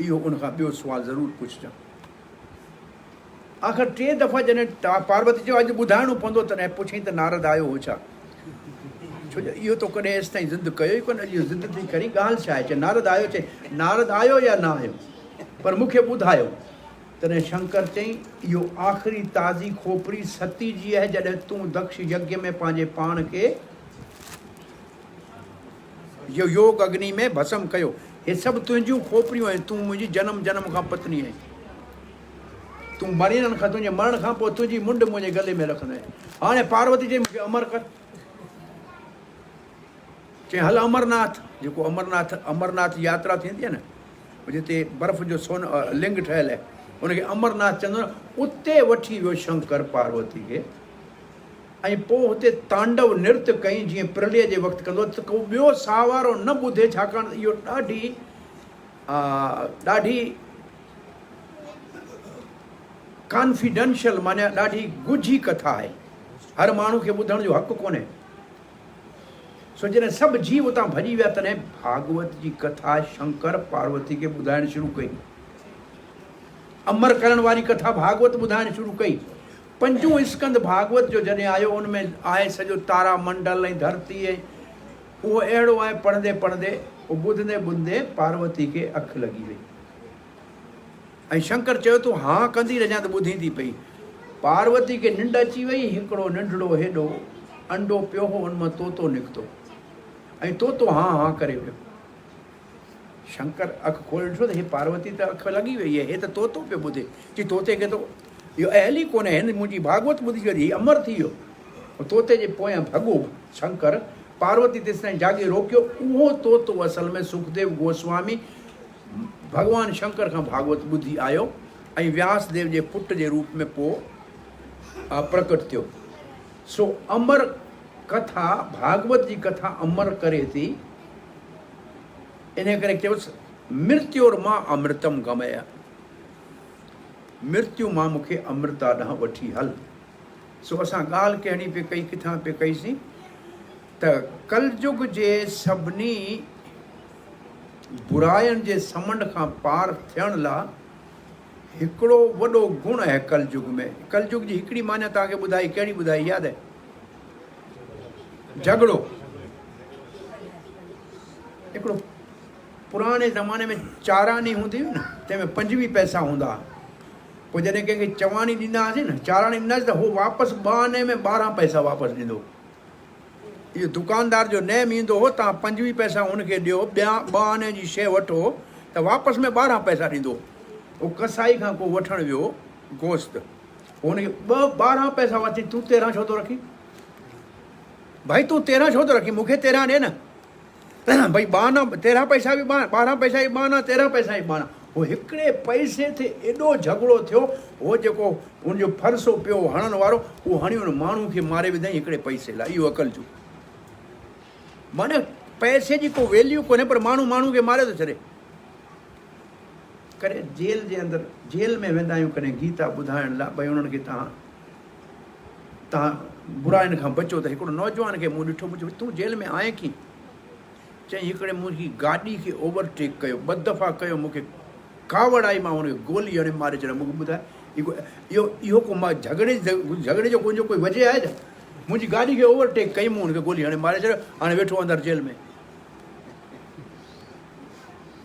Speaker 1: इहो उनखां ॿियो सुवालु ज़रूरु पुछजांइ। आख़िर 3 दफ़ा जॾहिं पार्वती चयो अॼु ॿुधाइणो पवंदो, तॾहिं पुछई त नारद आयो हो छा? छो जो इहो तो कॾहिं एसि ताईं ज़िद कयो ई कोन, इहो ज़िद थी करी ॻाल्हि छा आहे? चए नारद आयो, चए नारद आयो या न आयो, पर मूंखे ॿुधायो। तॾहिं शंकर चई इहो आख़िरी ताज़ी खोपरी सती जी आहे, जॾहिं तूं दक्ष यज्ञ में पंहिंजे पाण खे इहो योग अग्नि में भस्म कयो। हे सभु तुंहिंजियूं खोपरियूं आहिनि, तूं मुंहिंजी जनम जनम खां पत्नी आहीं। तूं मरीननि खां, तुंहिंजे मरण खां पोइ तुंहिंजी मुंड मुंहिंजे गले में रखंदे। हाणे पार्वती चई मूंखे अमर कर। चई हल अमरनाथ, जेको अमरनाथ यात्रा थींदी आहे न, जिते बर्फ़ जो सोन लिंग ठहियलु आहे, उनखे अमरनाथ चवंदो न, उते वठी वियो शंकर पार्वती खे। ऐं पोइ हुते तांडव नृत्य कई जीअं प्रलय जे वक़्तु कंदो, त को ॿियो सावारो न ॿुधे, छाकाणि इहो ॾाढी कॉन्फिडेंशियल माने ॾाढी ॻुझी कथा आहे, हर माण्हू खे ॿुधण जो हक़ु कोन्हे। सो जॾहिं सभु जीव उतां भॼी विया, तॾहिं भागवत जी कथा शंकर पार्वती खे ॿुधाइण शुरू कई। अमर करण वारी कथा भागवत ॿुधाइण शुरू कई। 5 स्कंद भागवत जो जॾहिं आयो, उनमें आहे सॼो तारा मंडल ऐं धरती, ऐं उहो अहिड़ो आहे, पढ़ंदे पढ़ंदे ॿुधंदे ॿुधंदे पार्वती खे अखि लॻी वई। ऐं शंकर चयो तूं हा कंदी रहिजां त ॿुधी थी पई। पार्वती खे निंड अची वई, हिकिड़ो नंढड़ो हेॾो अंडो पियो हो, उन मां तोतो निकितो, ऐं तोतो हा करे वियो। शंकर अखि खोले ॾिठो त हे पार्वती त अखि लॻी वई आहे, हे त तोतो पियो ॿुधे। चई तोते खे तो इहो अहल ई कोन्हे, हिन मुंहिंजी भागवत ॿुधी वरी हीउ अमर थी वियो। तोते जे पोयां भॻो शंकर, पार्वती तेसि ताईं जाॻे रोकियो। उहो तोतो असल में सुखदेव गोस्वामी भॻवानु शंकर खां भागवत ॿुधी आयो ऐं व्यासदेव जे पुट जे रूप में पोइ प्रकट थियो। सो अमर कथा, भागवत जी कथा अमर करे थी। इन करे चयोसि मृत्योर मां अमृतम गमय, मृत्यु मां मूंखे अमृता ॾांहुं वठी हल। सो असां ॻाल्हि कहिड़ी पे कई, किथां पे कईसीं त कलयुग जे सभिनी बुराइनि जे समंड खां पार थियण लाइ हिकिड़ो वॾो गुण आहे कलयुग में। कलयुग जी हिकिड़ी मान्य तव्हांखे ॿुधाई, कहिड़ी ॿुधाई यादि आहे? झगड़ो। हिकिड़ो पुराणे ज़माने में चारानी हूंदी हुई न, तंहिंमें 25 पैसा हूंदा। पोइ जॾहिं कंहिंखे चवानी ॾींदा हुआसीं न, चारानी ॾींदासीं त उहो वापसि 2 आने में 12 पैसा वापसि ॾींदो। इहो दुकानदार जो नेम ईंदो हो, तव्हां 25 पैसा हुनखे ॾियो, ॿिया 2 आने जी शइ वठो त वापसि में 12 पैसा ॾींदो। उहो कसाई खां को वठणु वियो गोश्त, हुनखे 12 पैसा वठी, तूं 13 छो थो रखी? भाई तूं 13 छो थो रखी? मूंखे 13 ॾे न। भई 13 पैसा बि 12 पैसा बि 12, 13 पैसा बि 12। उहो हिकिड़े पैसे ते एॾो झगड़ो थियो, उहो जेको हुनजो फरसो पियो हणण वारो, उहो हणी हुन माण्हू खे मारे विधई हिकिड़े पैसे लाइ। इहो अकल जो माने पैसे जी को वैल्यू कोन्हे, पर माण्हू माण्हू खे मारे थो छॾे। करे जेल जे अंदरि, जेल में वेंदा आहियूं कॾहिं गीता ॿुधाइण लाइ, भई उन्हनि खे तव्हां बुराइनि खां बचो। त हिकिड़ो नौजवान खे मूं ॾिठो, मुंहिंजो तूं जेल में आहीं कीअं? चई हिकिड़े मुंहिंजी गाॾी खे ओवरटेक कयो, 2 दफ़ा कयो, मूंखे कावड़ आई, मां हुनखे गोली हणे मारे छॾियो। मूंखे ॿुधाए इहो को मां झगड़े जो मुंहिंजो कोई वजह आहे छा? मुंहिंजी गाॾी खे ओवरटेक कई, मूं हुनखे गोली हणे मारे छॾियो, हाणे वेठो अंदरि जेल में।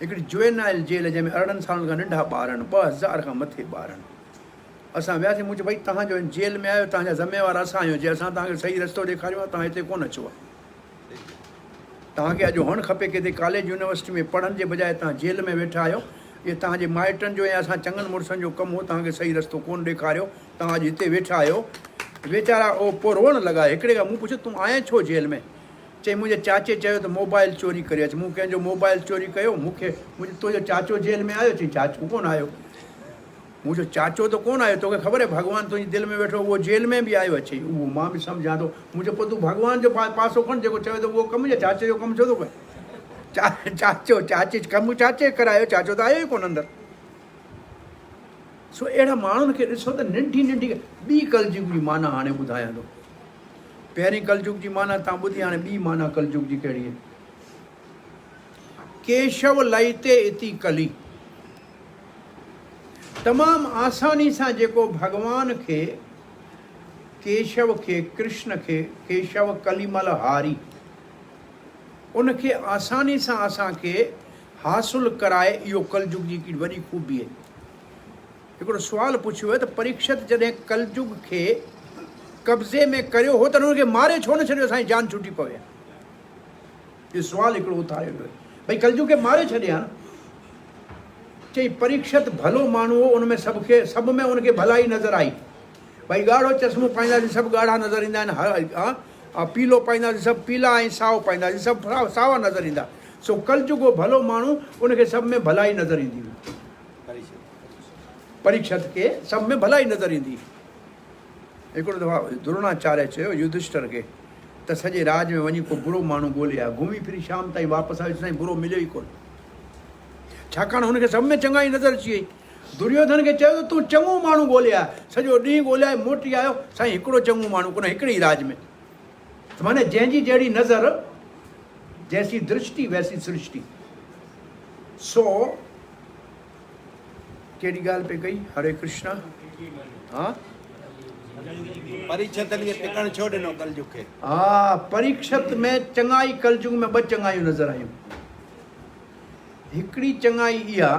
Speaker 1: हिकिड़ी जुवेनाइल जेल जंहिंमें 18 सालनि खां नंढा ॿार आहिनि, 2000 खां मथे ॿार आहिनि। असां वियासीं, मुंहिंजो भई तव्हांजो जेल में आहियो, तव्हांजा ज़िम्मेवार असां आहियूं, जे असां तव्हांखे सही रस्तो ॾेखारियो आहे, तव्हां हिते कोन अचो आहे। तव्हांखे अॼु हुअणु खपे किथे कॉलेज यूनिवर्सिटी में पढ़ण जे बजाए तव्हां जेल में वेठा आहियो। इहे तव्हांजे माइटनि जो या असां चङनि मुड़ुसनि जो कमु हो, तव्हांखे सही रस्तो कोन ॾेखारियो, तव्हां अॼु हिते वेठा आहियो। वीचारा पोइ रोअण लॻा। हिकिड़े खां मूं पुछियो, तूं आएं छो जेल में? चई मुंहिंजे चाचे चयो त मोबाइल चोरी करे अचु। मूं कंहिंजो मोबाइल चोरी कयो? मूंखे तुंहिंजो चाचो जेल में आयो? चई चाचो कोन आयो। मूं चयो चाचो त कोन आयो, तोखे ख़बर आहे भॻवानु तुंहिंजी दिलि में वेठो, उहो जेल में बि आयो अचे। उहो मां बि सम्झां थो। मुंहिंजो पोइ तूं भॻवान जो पासो खण, जेको चयो त उहो कमु, या चाचे जो कमु छो थो कयो? चाचो चाचे कमु चाचे करायो, चाचो त आयो ई कोन अंदरि। सो अहिड़ा माण्हुनि खे ॾिसो त नंढी नंढी ॿी कलयुग जी माना हाणे ॿुधायां थो। पहिरीं कलयुग जी माना तव्हां ॿुधी, हाणे ॿी माना कलयुग जी कहिड़ी आहे? केशव लहिते इति कली। तमामु आसानी सां जेको भॻवान खे, केशव खे, कृष्ण खे, केशव कलिमल हारी, उनखे आसानी सां असांखे हासिलु कराए, इहो कलयुग जी हिकिड़ी वॾी ख़ूबी आहे। हिकिड़ो सुवालु पुछियो आहे त परीक्षित जॾहिं कलयुग खे कब्ज़े में करियो हो त हुनखे मारे छो न छॾियो, असांजी जान छुटी पवे? इहो सुवालु हिकिड़ो उथारियो वियो भई कलयुग खे मारे छॾिया। चई परीक्षित भलो माण्हू हो, उनमें सभ में उनखे भलाई नज़र आई। भई ॻाढ़ो चश्मो पाईंदासीं सभु ॻाढ़ा नज़र ईंदा आहिनि, पीलो पाईंदासीं सभु पीला, ऐं साओ पाईंदासीं सभु सावा नज़र ईंदा। सो कलयुग भलो माण्हू, उनखे सभ में भलाई नज़र ईंदी हुई। परीक्षित खे सभ में भलाई नज़र ईंदी। हिकिड़ो दफ़ा द्रोणाचार्य चयो युधिष्ठिर खे त सॼे राज में वञी को बुरो माण्हू ॻोल्हे आ, घुमी फिरी शाम ताईं वापसि आयो, साईं बुरो मिलियो ई कोन। छाकाणि हुनखे सभ में चङाई नज़र अची वई। दुर्योधन खे चयो त तूं चङो माण्हू ॻोल्हे आ, सॼो ॾींहुं ॻोल्हाए मोटी आयो, साईं हिकिड़ो चङो माण्हू कोन, हिकिड़े ई राज में। माने जंहिंजी जहिड़ी नज़र, जैसी दृष्टि वैसी सृष्टि। सो कहिड़ी ॻाल्हि पे कई? हरे कृष्णा। हा,
Speaker 2: परीक्षित खे टिकण छो ॾिनो कलयुग खे?
Speaker 1: हा, परीक्षित में चङाई, कलयुग में 2 चङाइयूं नज़र आयूं। हिकिड़ी चङाई इहा,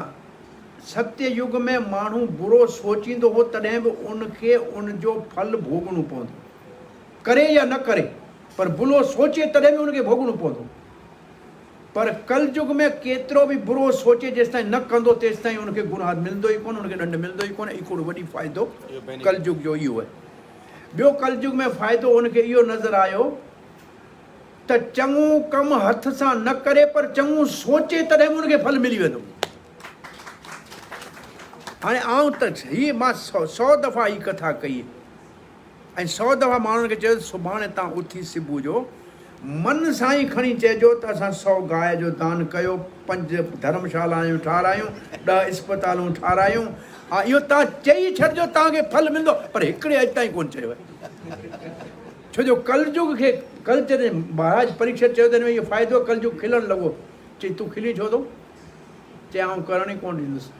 Speaker 1: सत्य युग में माण्हू बुरो सोचींदो हो तॾहिं बि उनखे उनजो फल भोगणो पवंदो, करे या न करे, पर बुरो सोचे तॾहिं बि उनखे भोगणो पवंदो। पर कलयुग में केतिरो बि बुरो सोचे जेसिताईं न कंदो तेसिताईं उनखे गुनाह मिलंदो ई कोन, उनखे ॾंड मिलंदो ई कोन। हिकिड़ो वॾी फ़ाइदो कलयुग जो इहो आहे। ॿियो कलयुग में फ़ाइदो उनखे इहो नज़र आयो त चङो कमु हथ सां न करे, पर चङो सोचे तॾहिं बि उनखे फल मिली वेंदो। हाणे आउं त हीअ मां 100 दफ़ा हीअ कथा कई, ऐं 100 दफ़ा माण्हुनि खे चयो सुभाणे तव्हां उथी सुबुह जो मन सां ई खणी चइजो त असां 100 गांइ जो दान कयो, 5 धर्मशालाऊं ठारायूं, 10 अस्पतालूं ठारायूं। हा, इहो तव्हां चई छॾिजो, तव्हांखे फल मिलंदो। पर हिकिड़े अॼु ताईं कोन चयो आहे। छो जो कलयुग खे जॾहिं महाराज परीक्षित चयो त हिन में इहो फ़ाइदो, कलयुग खिलणु लॻो। चई तूं खिली छो थो? चई आउं करण ई कोन ॾींदुसि।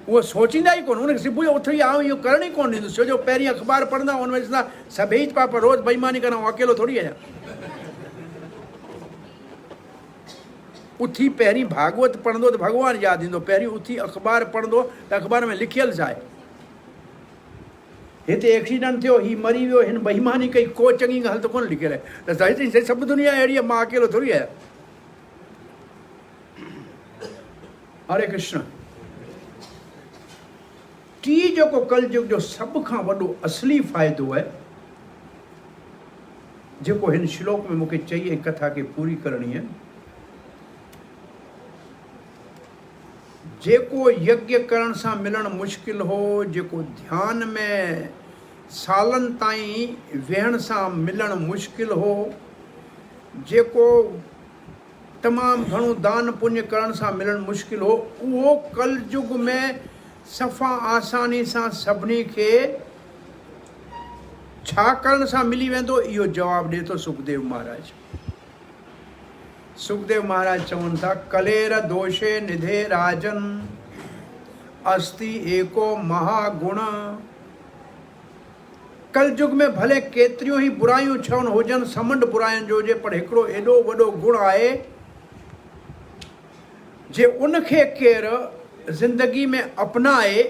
Speaker 1: उहो सोचींदा ई कोन, हुनखे सुबुह जो उथी आउं इहो करण ई कोन ॾींदुसि। छो जो पहिरीं अख़बार पढ़ंदा, हुन में ॾिसंदा सभई पाप रोज़ु बेईमानी करण, अकेलो थोरी आहियां। उथी पहिरीं भागवत पढ़ंदो त भॻवानु यादि ईंदो, पहिरीं उथी अख़बार पढ़ंदो त अख़बार में लिखियलु छा आहे। हिते एक्सीडेंट थियो, हीउ मरी वियो, हिन बेईमानी कई, को चङी ॻाल्हि त कोन लिखियलु आहे। त हिते सभु दुनिया अहिड़ी आहे, मां अकेलो थोरी आहियां। हरे कृष्ण। टी जेको कलयुग जो सभ खां वॾो असली फ़ाइदो आहे, जेको हिन श्लोक में मूंखे चई ऐं कथा खे पूरी करणी आहे, जेको यज्ञ करण सां मिलणु मुश्किल हो, जेको ध्यान में सालनि ताईं वेहण सां मिलणु मुश्किल हो, जेको तमामु घणो दान पुण्य करण सां मिलणु मुश्किल हो, उहो कलयुग में सफ़ा आसानी सां सभिनी खे छा करण सां मिली वेंदो, इहो जवाबु ॾिए थो सुखदेव महाराज। सुखदेव महाराज चवनि था, कलेर दोषे निधे राजन अस्ति एको महागुण। कलयुग में भले केतिरियूं ई बुरायूं छहनि हुजनि, समंड बुरायुनि जो हुजे, पर हिकिड़ो एॾो वॾो गुण आहे जे उनखे केरु ज़िंदगी में अपनाए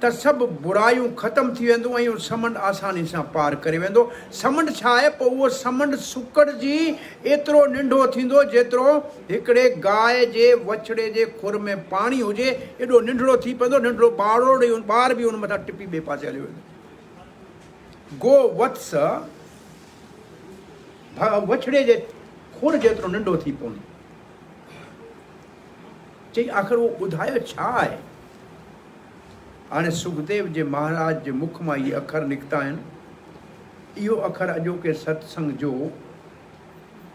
Speaker 1: त सभु बुरायूं ख़तमु थी वेंदियूं ऐं समंड आसानी सां पार करे वेंदो। समंड छा आहे? पोइ उहो समंड सुकड़ जी एतिरो नंढो थींदो जेतिरो हिकिड़े गांइ जे वछड़े जे खुर में पाणी हुजे, एॾो नंढड़ो थी पवंदो, नंढड़ो ॿार बि उन मथां टिपी ॿिए पासे हलियो वेंदो। गो वत्स वछड़े जे खुर जेतिरो नंढो थी पवंदो। चई आख़िर उहो ॿुधायो छा आहे? हाणे सुखदेव जे महाराज जे मुख मां इहे अखर निकिता आहिनि। इहो अखर अॼोके सत्संग जो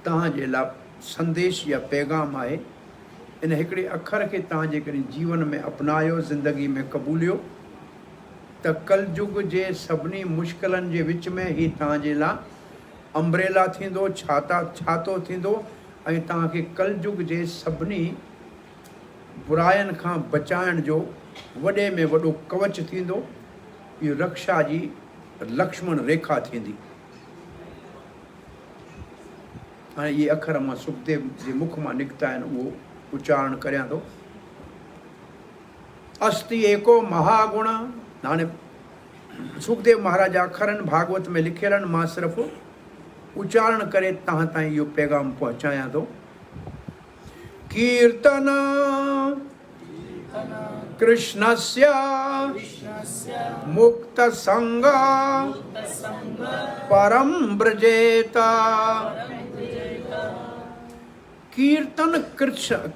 Speaker 1: तव्हांजे लाइ संदेश या पैगाम आहे। इन हिकिड़े अखर खे तव्हां जेकॾहिं जीवन में अपनायो, ज़िंदगी में क़बूलियो, त कलयुग जे सभिनी मुश्किलनि जे विच में ही तव्हांजे लाइ अम्ब्रेला थींदो, छातो थींदो ऐं तव्हांखे कलयुग जे सभिनी बुराइनि खां बचाइण जो वॾे में वॾो कवच थींदो। इहो रक्षा जी लक्ष्मण रेखा थींदी। हाणे इहे अखर मां सुखदेव जे मुख मां निकिता आहिनि, उहो उच्चारण करियां थो। अस्ति एको महागुण। हाणे सुखदेव महाराज जा अखर आहिनि, भागवत में लिखियल आहिनि, मां सिर्फ़ु उच्चारण करे तव्हां ताईं इहो पैगाम पहुचायां थो। कीर्तन कृष्णस्य मुक्त संग परम ब्रजेत। कीर्तन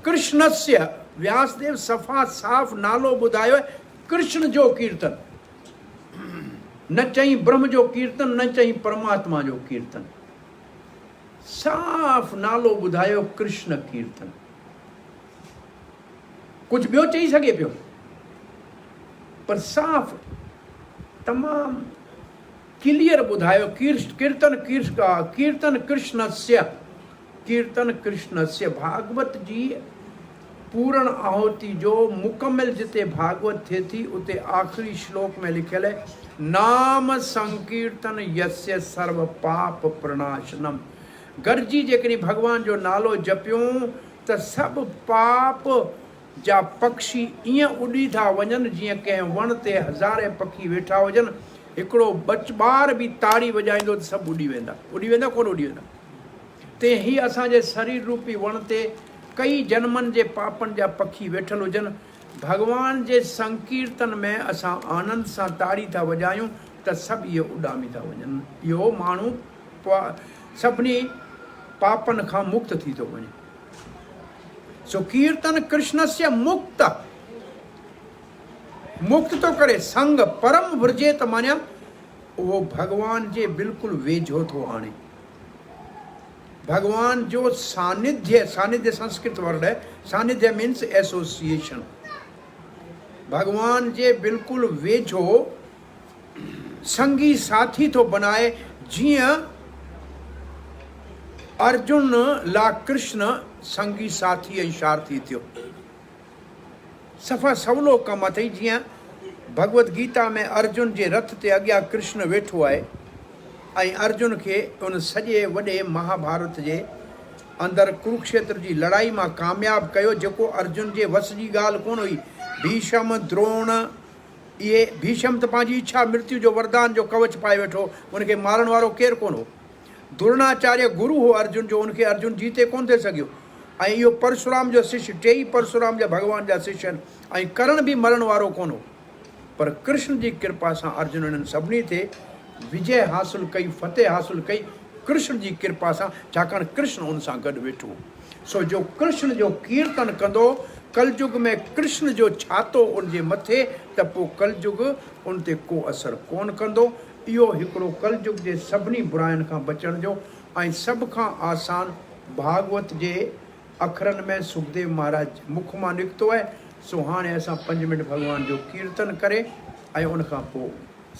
Speaker 1: कृष्णस्य, व्यासदेव सफ़ा साफ़ नालो ॿुधायो आहे, कृष्ण जो कीर्तन। न चईं ब्रह्म जो कीर्तन, न चईं परमात्मा जो कीर्तन, साफ़ नालो ॿुधायो कृष्ण कीर्तन। कुझु ॿियो चई सघे पियो, पर साफ़ तमामु क्लियर ॿुधायो कीर्तन कृष्णस्य। कीर्तन कृष्णस्य भागवत जी पूर्ण आहुति जो मुकमिल जिते भागवत थिए थी, उते आख़िरी श्लोक में लिखियल है, नाम संकीर्तन यस्य सर्व पाप प्रणाशनम। गरजी जेकॾहिं भॻवान जो नालो जपियूं त सभु पाप जा पक्षी ईअं उॾी था वञनि जीअं कंहिं वण ते हज़ारे पखी वेठा हुजनि। हिकिड़ो ॿार बि ताड़ी वॼाईंदो त सभु उॾी वेंदा कोन उॾी वेंदा। ते ही असांजे शरीर रूपी वण ते कई जन्मनि जे पापनि जा पखी वेठल हुजनि। भॻवान जे संकीर्तन में असां आनंद सां ताड़ी था वॼायूं त सभु इहे उॾामी था वञनि। इहो माण्हू सभिनी पापनि खां मुक्त थी थो वञे। सो कीर्तन कृष्ण से मुक्त तो करे संग परम व्रजेत, मानिया वो भगवान जे बिल्कुल वेझो थो आणे। भगवान जो सानिध्य संस्कृत वर्ड है, सानिध्य मीन्स एसोसिएशन। भगवान जे बिल्कुल वेझो संगी साथी थो बनाए। जियां अर्जुन ला कृष्ण संगी साथी ऐं सारथी थियो। सफ़ा सवलो कमु अथई। जियां भगवत गीता में अर्जुन जे रथ ते अॻियां कृष्ण वेठो आहे ऐं अर्जुन खे उन सॼे वॾे महाभारत जे अंदरि कुरुक्षेत्र जी लड़ाई मां कामयाबु कयो, जेको अर्जुन जे वस जी ॻाल्हि कोन हुई। भीषम द्रोण इहे, भीषम त पंहिंजी इच्छा मृत्यु जो वरदान जो कवच पाए वेठो, उनखे मारण वारो केरु कोन हो। द्रोणाचार्य गुरु हो अर्जुन जो, उनखे अर्जुन जीते कोन थिए सघियो। ऐं इहो परशुराम जो शिष्य, टेई परशुराम जा भॻवान जा शिष्य आहिनि, ऐं करण बि मरण वारो कोन हो। पर कृष्ण जी कृपा सां अर्जुन इन्हनि सभिनी ते विजय हासिल कई, फतेह हासिल कई कृष्ण जी कृपा सां, छाकाणि कृष्ण उन सां गॾु वेठो। सो जो कृष्ण जो कीर्तन कंदो, कलयुग में कृष्ण जो छातो उन जे मथे, त पोइ कलयुग उन ते को असरु कोन कंदो। इहो हिकिड़ो कलयुग जे सभिनी बुराइनि खां बचण जो ऐं सभ खां आसान भागवत जे अखरनि में सुखदेव महाराज मुख मां निकितो आहे। सो हाणे असां 5 मिंट भॻवान जो कीर्तन करे ऐं उन खां पोइ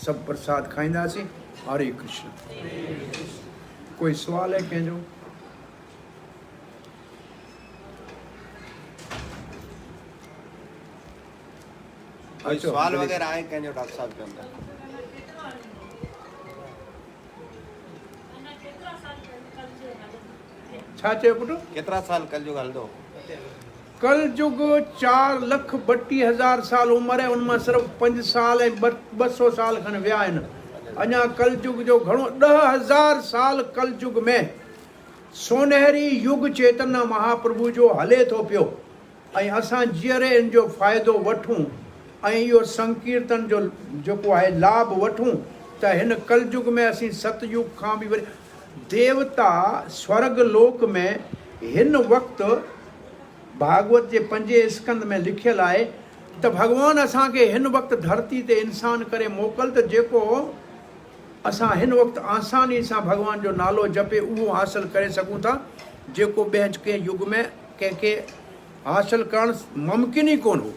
Speaker 1: सभु प्रसाद खाईंदासीं। हरे कृष्ण। कोई सुवाल है कंहिंजो?
Speaker 2: कोई सवाल वगैरह आए कंहिंजो डॉक्टर साहब के अंदर?
Speaker 1: छा चयो पुटु?
Speaker 2: केतिरा साल कलयुग हलंदो?
Speaker 1: कलयुग 4,32,000 साल उमिरि आहे। उनमां सिर्फ़ु 5 साल ऐं 200 साल खनि विया आहिनि। अञा कलयुग जो घणो 10,000 साल कलयुग में सोनहरी युग चैतन्य महाप्रभु जो हले थो पियो ऐं असां जीअरे इन जो फ़ाइदो वठूं ऐं इहो संकीर्तन जो जेको आहे लाभ वठूं त हिन कलयुग में असीं सतयुग खां बि वरी देवता स्वर्ग लोक में हिन वक़्तु भागवत जे 5 स्कंद में लिखियलु आहे त भॻवानु असांखे हिन वक़्तु धरती ते इंसान करे मोकल त जेको असां हिन वक़्तु आसानी सां भॻवान जो नालो जपे उहो हासिलु करे सघूं था, जेको ॿिए कंहिं युग में कंहिंखे हासिलु करणु मुमकिन ई कोन हो।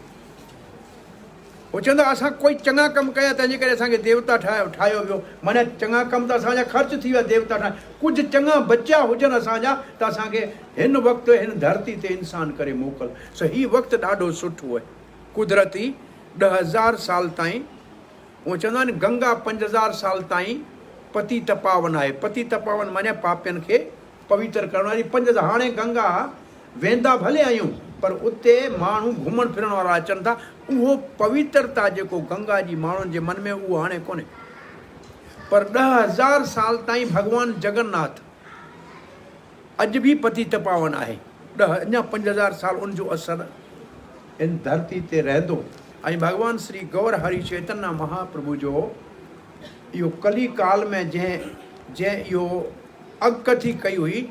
Speaker 1: उहो चवंदा असां कोई चङा कमु कया तंहिंजे करे असांखे देवता ठाहियो वियो। माना चङा कम त असांजा ख़र्च थी विया देवता ठाहे, कुझु चङा बचिया हुजनि असांजा त असांखे हिन वक़्तु हिन धरती ते इंसान करे मोकल। सो हीउ वक़्तु ॾाढो सुठो आहे कुदरती। 10,000 साल ताईं उहो चवंदा आहिनि गंगा 5,000 साल ताईं पति तपावन आहे। पति तपावन माने पापियुनि खे पवित्र करण वारी 5,000। हाणे गंगा वेंदा भले आहियूं पर उते माण्हू घुमण फिरण वारा अचनि था। उहो पवित्रता जेको गंगा जी माण्हुनि जे मन में उहो हाणे कोन्हे। पर 10,000 साल ताईं भॻवानु जगन्नाथ अॼु बि पतित पावन आहे। अञा 5,000 साल उनजो असरु इन धरती ते रहंदो। ऐं भॻवानु श्री गौर हरि चैतन्य महाप्रभु जो इहो कली काल में जंहिं इहो अगकथी कई हुई,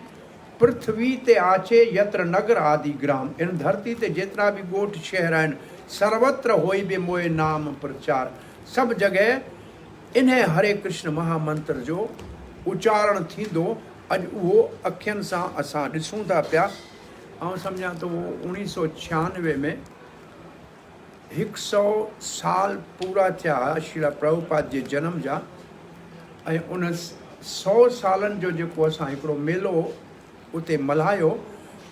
Speaker 1: पृथ्वी ते आचे यत्र नगर आदि ग्राम। इन धरती ते जेतिरा बि ॻोठ शहर आहिनि सर्वत्र होई बि मोए नाम प्रचार। सभु जॻह इन हरे कृष्ण महामंत्र जो उच्चारण थींदो। अॼु उहो अखियुनि सां असां ॾिसूं था पिया। ऐं सम्झां त उहो 1996 में 100 साल पूरा थिया श्रील प्रभुपाद जे जनम जा। ऐं उन 100 सालनि जो जेको असां हिकिड़ो मेलो उते मल्हायो,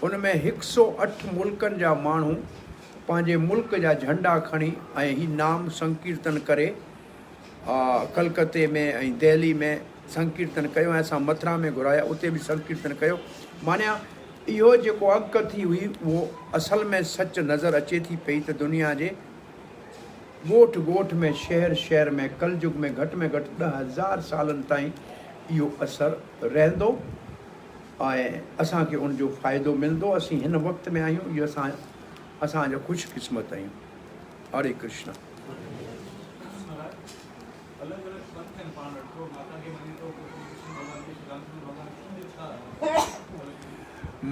Speaker 1: उन में 108 मुल्कनि जा माण्हू पंहिंजे मुल्क जा झंडा खणी ऐं ही नाम संकीर्तन करे कलकत्ते में ऐं दिल्ली में संकीर्तन कयो। ऐं असां मथुरा में घुराया, उते बि संकीर्तन कयो। माना इहो जेको अगकथी हुई उहो असल में सच नज़र अचे थी पई त दुनिया जे ॻोठ ॻोठ में शहर शहर में कलयुग में घटि 10,000 सालनि ताईं इहो असरु रहंदो ऐं असांखे उनजो फ़ाइदो मिलंदो। असीं हिन वक़्त में आहियूं, इहो असांजो ख़ुशकिस्मत आहियूं। हरे कृष्ण।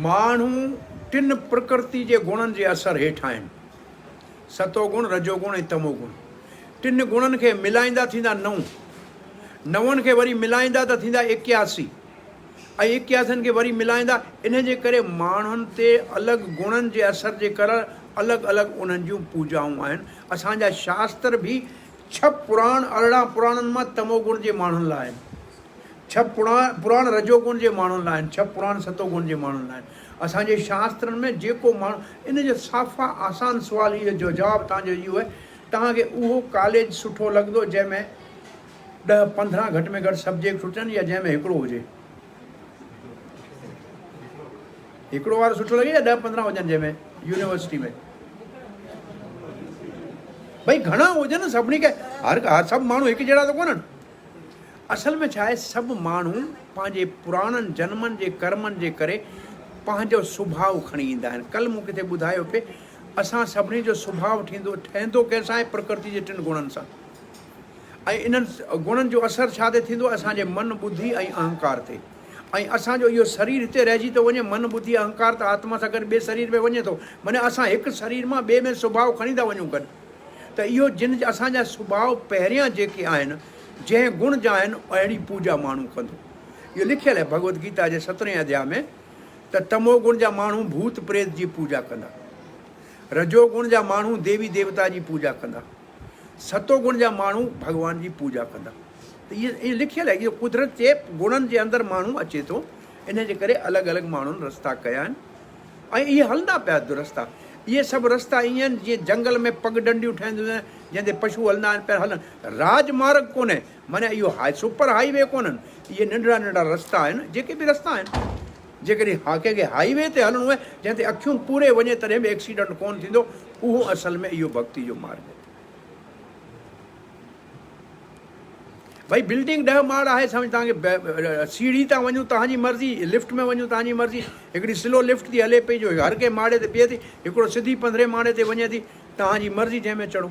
Speaker 1: माण्हू 3 प्रकृति जे गुणनि जे असर हेठि आहिनि, सतोगुण, रजोगुण ऐं तमोगुण। 3 गुणनि खे मिलाईंदा थींदा 9, 9 खे वरी मिलाईंदा त थींदा 81 ऐं 81 खे वरी मिलाईंदा। इन जे करे माण्हुनि ते अलॻि गुणनि जे असर जे करे अलॻि अलॻि उन्हनि जूं पूजाऊं आहिनि। असांजा शास्त्र बि 6 पुराण 18 पुराणनि मां तमोगुण जे माण्हुनि लाइ आहिनि, 6 पुराण रजोगुण जे माण्हुनि लाइ आहिनि, 6 पुराण सतोगुण जे माण्हुनि लाइ आहिनि। असांजे शास्त्रनि में जेको माण्हू इन जो साफ़ा आसान सुवाल इहो जो जवाबु तव्हांजो इहो आहे, तव्हांखे उहो कॉलेज सुठो लॻंदो जंहिंमें 10-15 घटि में घटि सब्जेक्ट हुजनि या जंहिंमें हिकिड़ो हुजे। हिकिड़ो वारो सुठो लॻे या 10-15 हुजनि जंहिंमें यूनिवर्सिटी में? भई घणा हुजनि सभिनी खे, हर सभु माण्हू हिकु जहिड़ा त कोन्हनि। असल में छा आहे, सभु माण्हू पंहिंजे पुराणनि जन्मनि जे कर्मनि जे करे पंहिंजो सुभाउ खणी ईंदा आहिनि। कल्ह मूं किथे ॿुधायो पिए, असां सभिनी जो सुभाउ ठहंदो कंहिंसां आहे? प्रकृति जे 3 गुणनि सां। ऐं इन्हनि गुणनि जो असरु छा ते थींदो? असांजे मन, बुद्धि ऐं अहंकार ते। ऐं असांजो इहो शरीर हिते रहिजी थो वञे, मन, बुद्धि, अहंकार त आत्मा सां गॾु ॿिए शरीर में वञे थो। माने असां हिकु शरीर मां ॿिए में सुभाउ खणी था वञूं गॾु। त इहो जिन असांजा सुभाउ पहिरियां जेके आहिनि जंहिं गुण जा आहिनि, अहिड़ी पूजा माण्हू कंदो। इहो लिखियलु आहे भगवत गीता जे 17 अध्याय में त तमोगुण जा माण्हू भूत प्रेत जी पूजा कंदा, रजोगुण जा माण्हू देवी देवता जी पूजा कंदा, सतोगुण जा माण्हू भॻवान जी पूजा कंदा। त इहे लिखियलु आहे, इहो कुदरत जे गुणनि जे अंदरि माण्हू अचे थो, इन जे करे अलॻि अलॻि माण्हुनि रस्ता कया आहिनि ऐं इहे हलंदा पिया रस्ता। इहे सभु रस्ता ईअं आहिनि जीअं जंगल में पगडंडियूं ठहंदियूं आहिनि जंहिं ते पशु हलंदा आहिनि पिया हलनि, राजमार्ग कोन्हे, माना इहो सुपर हाईवे कोन्हनि, इहे नंढड़ा नंढड़ा रस्ता आहिनि। जेके बि रस्ता आहिनि, जेकॾहिं कंहिंखे हाईवे ते हलणो आहे जंहिं ते अखियूं पूरे वञे तॾहिं बि एक्सीडेंट कोन थींदो, उहो असल में इहो भक्ति जो मार्ग आहे। भाई बिल्डिंग 10 माड़ आहे, सम्झ तव्हांखे सीढ़ी था वञूं तव्हांजी मर्ज़ी, लिफ्ट में वञूं तव्हांजी मर्ज़ी, हिकिड़ी स्लो लिफ्ट थी हले पई जो हर कंहिं माड़े ते बीहे थी, हिकिड़ो सिधी 15 माड़े ते वञे थी, तव्हांजी मर्ज़ी जंहिंमें चढ़ो।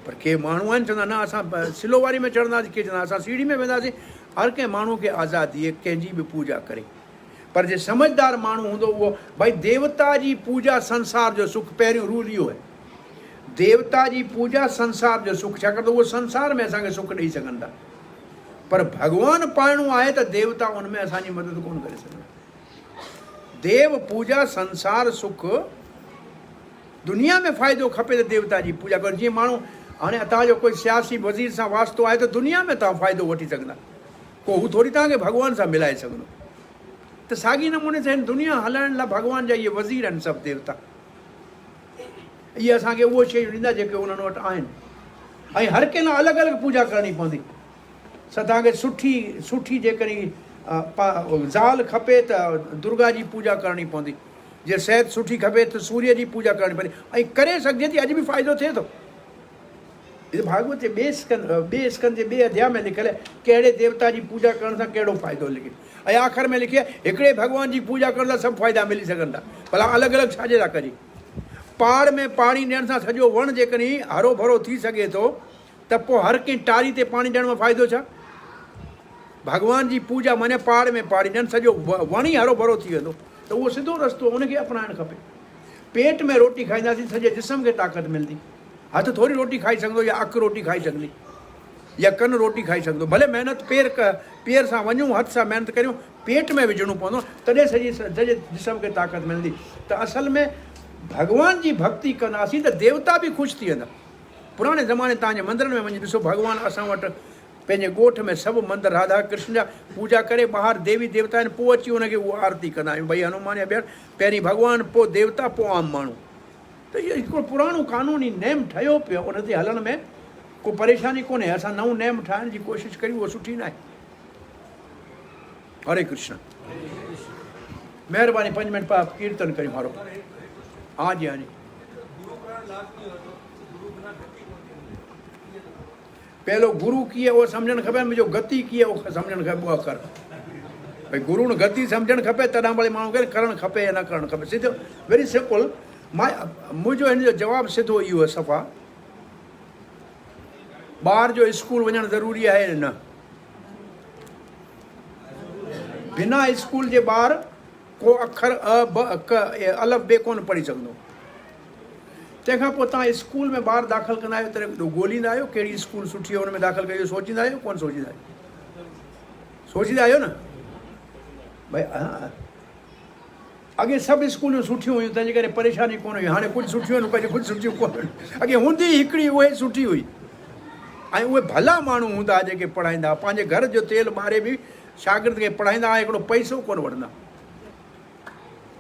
Speaker 1: पर के माण्हू आहिनि चवंदा न असां स्लो वारी में चढ़ंदासीं, के चवंदा असां सीढ़ी में वेंदासीं। हर कंहिं माण्हू खे आज़ादी आहे कंहिंजी बि पूजा करे, पर जे समझदार माण्हू हूंदो उहो भाई देवता जी पूजा संसार जो सुख, पहिरियों रूल इहो आहे, देवता जी पूजा संसार जो सुख, छाकाणि त उहो संसार में असांखे सुख ॾेई सघनि था, पर भॻवानु पाइणो आहे त देवता उन में असांजी मदद कोन करे सघंदा। देव पूजा संसार सुख, दुनिया में फ़ाइदो खपे त देवता जी पूजा करो। जीअं माण्हू हाणे तव्हांजो कोई सियासी वज़ीर सां वास्तो आहे त दुनिया में तव्हां फ़ाइदो वठी सघंदा, को हू थोरी तव्हांखे भॻवान सां मिलाए सघंदो। त साॻी नमूने सां दुनिया हलाइण लाइ भॻवान जा इहे वज़ीर आहिनि सभु देवता, इहे असांखे उहो शयूं ॾींदा जेके उन्हनि वटि आहिनि। ऐं हर कंहिं लाइ अलॻि अलॻि पूजा करणी पवंदी। तव्हांखे सुठी जेकॾहिं ज़ाल खपे त दुर्गा जी पूजा करणी पवंदी, जे सिहत सुठी खपे त सूर्य जी पूजा करणी पवंदी, ऐं करे सघिजे थी, अॼु बि फ़ाइदो थिए थो। भागवत जे ॿिए स्कंद जे 2 अध्याय में लिखियलु आहे कहिड़े देवता जी पूजा करण सां कहिड़ो फ़ाइदो लिखे, ऐं आख़िर में लिखियो आहे हिकिड़े भॻवान जी पूजा करण सां सभु फ़ाइदा मिली सघनि था। भला अलॻि अलॻि छाजे लाइ कजे? पहाड़ में पाणी ॾियण सां सॼो वणु जेकॾहिं हरो भरो थी सघे थो त पोइ हर कंहिं टारी ते पाणी ॾियण में फ़ाइदो छा? भॻवान जी पूजा माने पहाड़ में पाणी ॾियनि, सॼो वण ई हरो भरो थी वेंदो, त उहो सिधो रस्तो उनखे अपनाइणु खपे। पेट में रोटी खाईंदासीं सॼे जिस्म खे ताक़त मिलंदी। हथु थोरी रोटी खाई सघंदो, या अखि रोटी खाई सघंदी, या कनु रोटी खाई सघंदो। भले महिनत पेर सां वञूं, हथ सां महिनत करियूं, पेट में विझणो पवंदो, तॾहिं सॼे जिस्म खे ताक़त मिलंदी। त असल में भॻवान जी भक्ति कंदासीं त देवता बि ख़ुशि थी वेंदा। पुराणे ज़माने तव्हांजे मंदरनि में वञी ॾिसो, भॻवानु असां वटि पंहिंजे ॻोठ में सभु मंदर राधा कृष्ण जा पूजा करे ॿाहिरि देवी देवता आहिनि, पोइ अची हुनखे उहा आरती कंदा आहियूं। भई हनुमान या ॿियनि, पहिरीं भॻवानु, पोइ देवता, पोइ आम माण्हू। त इहो हिकिड़ो पुराणो कानूनी नेम ठहियो पियो, उन ते हलण में को परेशानी कोन्हे। असां नओं नेम ठाहिण जी कोशिशि कयूं, उहो सुठी न आहे। हरे कृष्ण। महिरबानी 5 मिंट पाप कीर्तन करियूं। हरो हाँ जी, हाँ जी। पहलो गुरु कीअं उहो सम्झणु खपे, मुंहिंजो गति कीअं उहो सम्झणु खपे, उहा कर। भई गुरू न गति सम्झणु खपे, तॾहिं भले माण्हू खे करणु खपे या न करणु खपे। सिधो वेरी सिंपल। मुंहिंजो हिन जो जवाबु सिधो इहो आहे सफ़ा, ॿार जो स्कूल वञणु ज़रूरी आहे न? बिना स्कूल जे ॿार को अखर अ ब क अलफ़ बे कोन पढ़ी सघंदो। तंहिंखां पोइ तव्हां स्कूल में ॿारु दाख़िल कंदा आहियो त ॻोल्हींदा आहियो कहिड़ी स्कूल सुठी आहे, हुन में दाख़िल कयो, सोचींदा आहियो कोन सोचींदा आहियो? सोचींदा आहियो न? भई अॻे सभु स्कूलियूं सुठियूं हुयूं, तंहिंजे करे परेशानी कोन हुई। हाणे कुझु सुठियूं आहिनि, कुझु सुठियूं कोन आहिनि। अॻे हूंदी हिकिड़ी उहे सुठी हुई, ऐं उहे भला माण्हू हूंदा जेके पढ़ाईंदा, पंहिंजे घर जो तेल ॿारे बि शागिर्द खे पढ़ाईंदा, हिकिड़ो पैसो कोन वठंदा,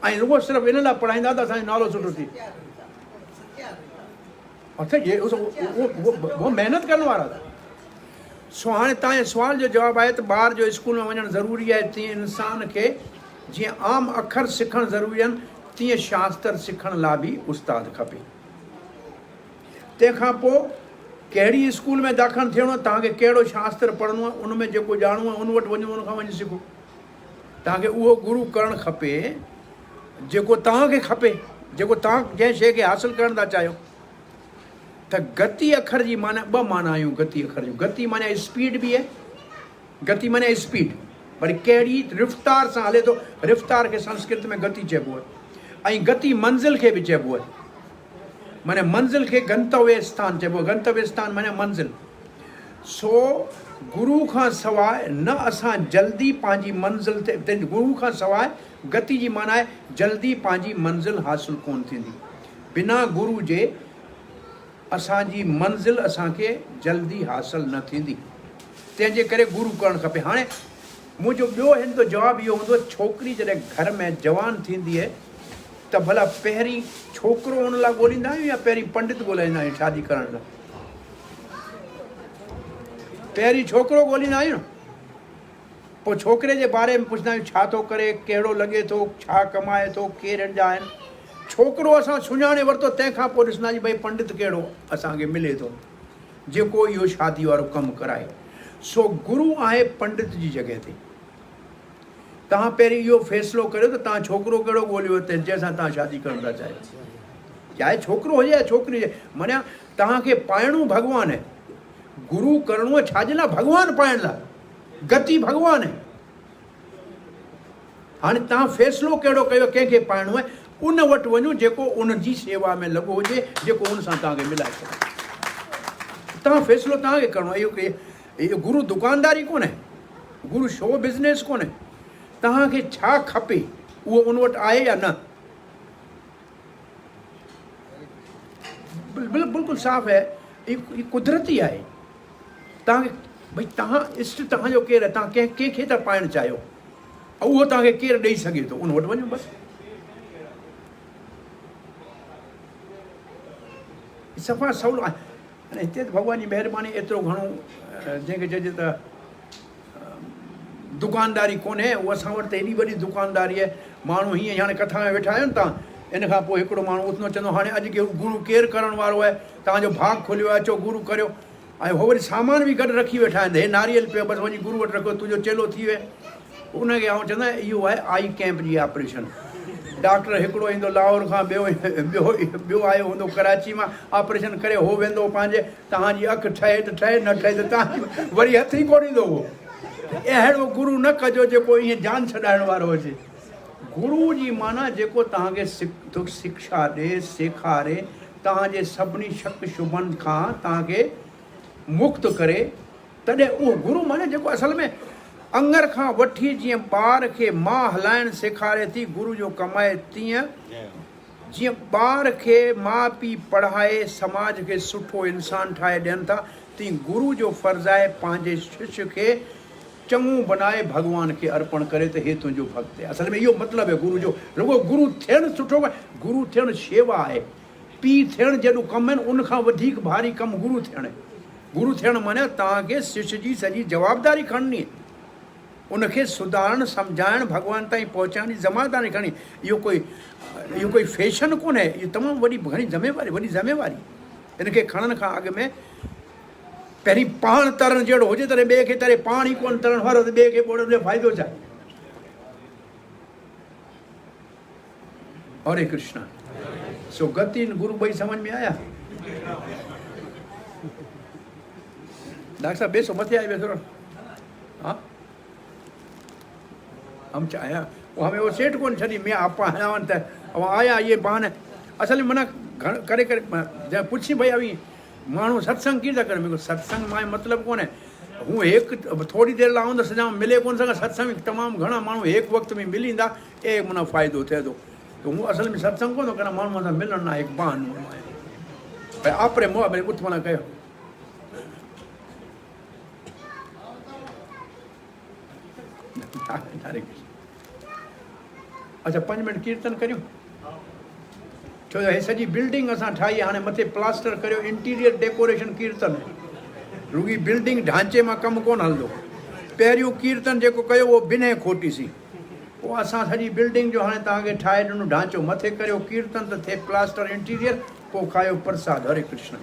Speaker 1: ऐं रुगो सिर्फ़ु इन लाइ पढ़ाईंदा त असांजो नालो सुठो थी। अच्छा, उहो महिनत करण वारा था। सो हाणे तव्हांजे सुवाल जो जवाबु आहे त ॿार जो स्कूल में वञणु ज़रूरी आहे। तीअं इंसान खे जीअं आम अखर सिखणु ज़रूरी आहिनि, तीअं शास्त्र सिखण लाइ बि उस्तादु खपे। तंहिंखां पोइ कहिड़ी स्कूल में दाख़िल थियणो आहे, तव्हांखे कहिड़ो शास्त्र पढ़णो आहे, उन में जेको ॼाणो आहे उन वटि वञो, उन खां वञी सिखो। तव्हांखे उहो गुरू करणु खपे जेको तव्हांखे खपे, जेको तव्हां जंहिं शइ खे हासिलु करणु था चाहियो। त गति अखर जी माना 2 माना आहियूं गति अखर जूं। गति माना स्पीड बि आहे, गति माना स्पीड, वरी कहिड़ी रफ़्तार सां हले थो। रफ़्तार खे संस्कृत में गति चइबो आहे, ऐं गति मंज़िल खे बि चइबो आहे। माना मंज़िल खे गंतव्य स्थान चइबो आहे। गंतव्य स्थान माना मंज़िल। सो गुरू खां सवाइ न असां जल्दी पंहिंजी मंज़िल ते गुरू खां सवाइ गति जी माना आहे जल्दी पंहिंजी मंज़िल हासिलु कोन थींदी। बिना गुरू जे असांजी मंज़िल असांखे जल्दी हासिलु न थींदी। तंहिंजे करे गुरू करणु खपे। हाणे मुंहिंजो ॿियो हिन जो जवाबु इहो हूंदो, छोकिरी जॾहिं घर में जवान थींदी आहे त भला पहिरीं छोकिरो हुन लाइ ॻोल्हींदा आहियूं या पहिरीं पंडित ॻोल्हाईंदा आहियूं शादी करण लाइ? पहिरीं छोकिरो ॻोल्हींदा आहियूं, पोइ छोकिरे जे बारे में पुछंदा आहियूं छा थो करे, कहिड़ो लॻे थो, छा कमाए थो, केरु जा आहिनि। छोकिरो असां सुञाणे वरितो, तंहिंखां पोइ ॾिसंदा आहियूं भई पंडित कहिड़ो असांखे मिले थो जेको इहो शादी वारो कमु कराए। सो गुरू आहे पंडित जी जॻह ते। तव्हां पहिरीं इहो फ़ैसिलो करियो त तव्हां छोकिरो कहिड़ो ॻोल्हियो त जंहिंसां तव्हां शादी करणु था चाहियो, चाहे छोकिरो हुजे या छोकिरी हुजे। माना तव्हांखे पाइणो भॻवानु आहे, गुरू करिणो आहे छाजे लाइ? भॻवानु पाइण लाइ, गति भॻवानु आहे। हाणे तव्हां फ़ैसिलो कहिड़ो कयो कंहिंखे पाइणो आहे, उन वटि वञो जेको उन जी सेवा में लॻो हुजे, जेको उन सां तव्हांखे मिलाए सघे। तव्हां फ़ैसिलो तव्हांखे करिणो आहे। इहो गुरू दुकानदारी कोन्हे, गुरू शो बिज़नेस कोन्हे। तव्हांखे छा खपे उहो उन वटि आहे या न, बिल्कुलु साफ़ आहे। इहा कुदरती आहे। तव्हांखे भई तव्हां इष्ट तव्हांजो केरु आहे, तव्हां कंहिंखे था पाइणु चाहियो, ऐं उहो तव्हांखे केरु ॾेई सघे थो, उन वटि वञो बसि। सफ़ा सवलो आहे। हाणे हिते त भॻवान जी महिरबानी एतिरो घणो जंहिंखे चइजे त दुकानदारी कोन्हे, उहा असां वटि त एॾी वॾी दुकानदारी आहे। माण्हू हीअं हाणे कथा में वेठा आहियो न तव्हां, इन खां पोइ हिकिड़ो माण्हू उथंदो चवंदो हाणे अॼु गुरू केरु करण वारो आहे, तव्हांजो भाॻु खोलियो आहे, अचो गुरू करियो। ऐं हो वरी सामान बि गॾु रखी वेठा आहिनि, हे नारियल पियो, बसि वञी गुरू वटि रखो, तुंहिंजो चेलो थी वियो। उनखे आउं चवंदा इहो आहे आई कैंप जी ऑपरेशन। डॉक्टर हिकिड़ो ईंदो लाहौर खां, ॿियो आयो हूंदो कराची मां, ऑपरेशन करे हो वेंदो पंहिंजे, तव्हांजी अखि ठहे त ठहे, न ठहे त तव्हांजी वरी हथ ई कोन ईंदो। उहो अहिड़ो गुरू न कजो जेको ईअं जान छॾाइण वारो हुजे। गुरू जी माना जेको तव्हांखे शिक्षा ॾे, सेखारे, तव्हांजे सभिनी शक शुभनि खां तव्हांखे मुक्त करे, तॾहिं उहो गुरू माने जेको असल में अंगर खां वठी जीअं ॿार खे माउ हलाइणु सेखारे थी गुरू जो कमु आहे, तीअं जीअं ॿार खे माउ पीउ पढ़ाए समाज खे सुठो इंसानु ठाहे ॾियनि था, तीअं गुरू जो फ़र्ज़ु आहे पंहिंजे शिष्य खे चङो बनाए भॻवान खे अर्पण करे त हे तुंहिंजो भक्त आहे। असल में इहो मतिलबु आहे गुरू जो। रुगो गुरू थियणु सुठो, गुरू थियणु शेवा आहे। पीउ थियणु जेॾो कमु आहिनि, उनखां वधीक भारी कमु गुरू थियणु आहे। गुरू थियणु माने तव्हांखे शिष्य जी सॼी जवाबदारी खणणी आहे, उनखे सुधारणु सम्झाइणु, भॻवान ताईं पहुचाइण जी ज़िमेदारी खणणी। इहो कोई फैशन कोन्हे, इहो तमामु वॾी वॾी ज़िमेवारी। इनखे खणण खां अॻु में पहिरीं पाण तरणु जहिड़ो हुजे तॾहिं ॿिए खे तरे, पाण ई कोन तरणु वारो त ॿिए खे ॿोड़ण जो फ़ाइदो छा? हरे कृष्णा। सो गति गुरू ॿई समझ में आया? डॉक्टर साहब बेसो मथे आए बेसो। हाँ हम चाहे वो हमें वो सेठ कौन छड़ी मैं आप हलावन त अब आया ये बहाने असल में मना करे करे पुछी भाई अभी माण्हू सत्संग की था करे। मेरे को सत्संग मां मतलब कोन है, हूँ एक थोड़ी देर लाऊं तो सजा मिले कोन सका। सत्संग तमाम घना माण्हू एक वक्त में मिलींदा, ए मना फ़ाइदो थे तो हूँ असल में सत्संग कोन करा। माण्हू सां मिलण ना एक बहानो भाई आपरे मुँह भले कुछ मना कयो। अच्छा 5 मिनट कीर्तन करियो। छो जो हे सॼी बिल्डिंग असां ठाही, हाणे मथे प्लास्टर करियो, इंटीरियर डेकोरेशन कीर्तन, रुगी बिल्डिंग ढांचे मां कमु कोन हलंदो। पहिरियों कीर्तन जेको कयो उहो बिना खोटीसी, पोइ असां सॼी बिल्डिंग जो हाणे तव्हांखे ठाहे ॾिनो ढांचो, मथे करियो कीर्तन त थिए प्लास्टर इंटीरियर, पोइ खायो प्रसाद। हरे कृष्ण।